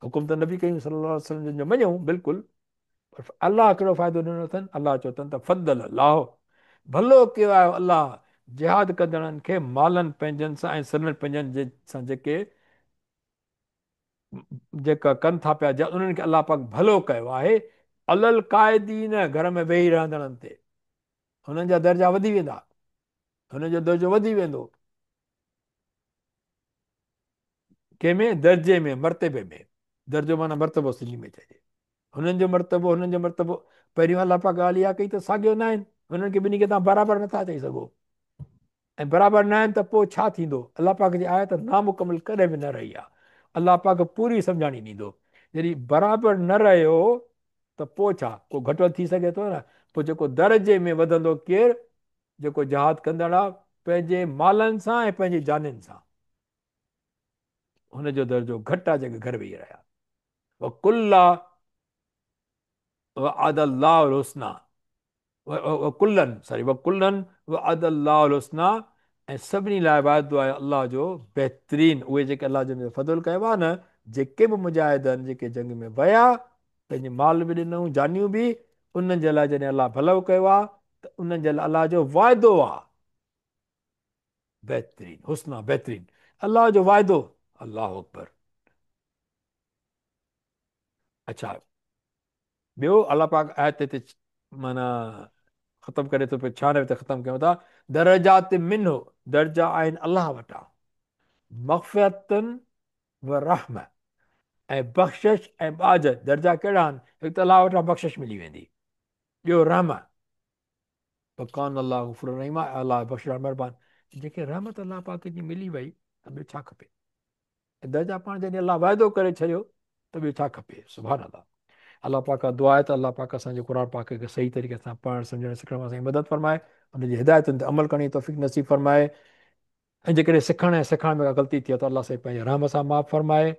हुकुम त नबी कयूं सल्लल्लाहु अलैहि वसल्लम जो मञूं बिल्कुलु, पर अलाह कहिड़ो फ़ाइदो ॾिनो अथनि? अलाह चयो अथनि त फद्दल अलाह, भलो कयो आहे अलाह जिहाद कंदड़नि खे मालनि पंहिंजनि सां ऐं सननि पंहिंजनि सां जेका कनि था पिया, उन्हनि खे अलाह पाक भलो कयो आहे। अलल क़ाइदीन, घर में वेही रहंदड़नि ते हुननि जा दर्जा वधी वेंदा, हुननि जो दर्जो वधी वेंदो। कंहिंमें? दर्जे में, मर्तबे में। दर्जो माना मर्तबो सिंधी में चइजे। हुननि जो मर्तबो पहिरियों अलाह पाक ॻाल्हि इहा कई त साॻियो न आहिनि, हुननि खे ॿिन्ही खे तव्हां बराबरि नथा चई सघो, ऐं बराबरि न आहिनि त पोइ छा थींदो? अलाह पाक जी आयत नामुकमिल कॾहिं बि न रही आहे। अलाह पाक पूरी सम्झाणी ॾींदो। जॾहिं बराबरि न रहियो त पोइ छा, को घटि वधि थी सघे थो न? पोइ जेको दर्जे में वधंदो केरु? जेको जहाद कंदड़ आहे पंहिंजे मालनि सां ऐं पंहिंजी जाननि सां, हुनजो दर्जो घटि आहे जेके घर वेही रहिया। कुल्ला अदल्लाहुल हुस्ना, कुल्लनि अदल्लाहुल हुस्ना, ऐं सभिनी लाइ वाइदो आहे अलाह जो बहितरीन। उहे जेके अलाह जो फज़ल कयो आहे न, जेके बि मुजाहिदनि जेके जंग में विया, पंहिंजे माल बि ॾिनऊं, जानियूं बि, उन्हनि जे लाइ जॾहिं अलाह भलो कयो आहे त उन्हनि जे लाइ अलाह जो वाइदो आहे बहितरीन, हुस्ना बहितरीन, अलाह जो वाइदो। अलाह अकबर। अच्छा, ॿियो अलाह पाक आयत ते माना ख़तमु करे थो पियो, 96 ते ख़तमु कयूं था। दरजात मिन्हु, दर्जा आहिनि अलाह वटां, मग़फ़िरतुन व रहम, ऐं बख़्शिश ऐं ॿाज। दर्जा कहिड़ा आहिनि? हिकु त अलाह वटां बख़्शिश मिली वेंदी, ॿियो रहम, कान अलाह ग़फ़ूर रहीम, अलाह बख़्शिश महिरबानी। जेके रहमत अलाह पाक जी मिली वई त ॿियो छा खपे? दर्जा पाण जॾहिं अलाह वाइदो करे छॾियो त ॿियो छा खपे? सुभान अलाह। अलाह पाक दुआ आहे त अलाह पाक असांजे क़ुर पाक खे सही तरीक़े सां पढ़णु सम्झणु सिखण में असांजी मदद फरमाए, हुनजी हिदायतुनि ते अमल करण जी तौफ़ीक़ नसीब फरमाए, ऐं जेकॾहिं सिखण ऐं सिखाइण में का ग़लती थिए त अलाह साईं पंहिंजे रहम सां माफ़ फरमाए।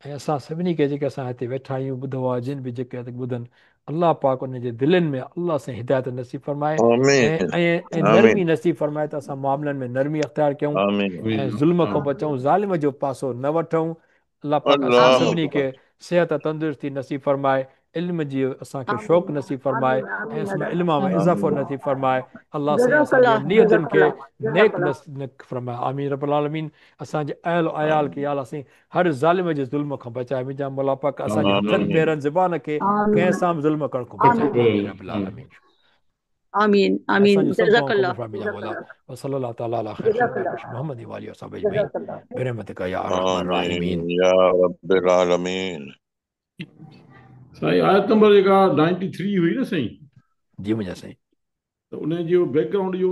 ऐं असां सभिनी खे जेके असां हिते वेठा आहियूं, ॿुधो आहे, जिन बि जेके हिते ॿुधनि, अलाह पाक उन जे दिलनि में अलाह सां हिदायत नसीब फरमाए, ऐं आमीन ऐं ऐं आमीन नरमी नसीब फरमाए त असां मामलनि में नरमी अख़्तियार कयूं आमीन ऐं आमीन ज़ुल्म खां आमीन बचूं, ज़ालिम जो पासो न वठूं। अलाह पाक असां अल्लाह सभिनी खे अकबर सिहत तंदुरुस्ती नसीब फरमाए, इल्म जी असांखे शौक़ु आमीन नसीब फरमाए, आमीन ऐं आमीन इसमें अदा इल्म में आमीन इज़ाफ़ो नसीब फरमाए। अलाह साईं असांजे जज़ाकल्लाह नियतुनि खे जज़ाकल्लाह नेक जज़ाकल्लाह न फरमाए। आमीन रब्बुल आलमीन। असांजे अहल अयाल खे या अलाह साईं हर ज़ालिम जे ज़ुल्म खां बचाए। मुंहिंजा मौला पाक असांजे हथनि आमीन पेरनि ज़बान खे कंहिं आमीन सां बि ज़ुल्म करण खां बचाए। आमीन आमीन रब्बुल आमीन आलमीन। आमीन आमीन असांजो सभु दुआऊं क़बूल जज़ाकल्लाह फरमाए मुंहिंजा मौला। जज़ाकल्लाह वसल्लल्लाहु तआला अला ख़ैर ख़ल्क़ि जज़ाकल्लाह मुहम्मद व आलिहि व सहाबिहि अजमईन जज़ाकल्लाह बिरहमतिक या अरहमर राहिमीन। आमीन या रब्बिल आलमीन। साईं आयत नंबर जेका 93 हुई न साईं, जी मुंहिंजा साईं। त उन जो बैकग्राउंड जो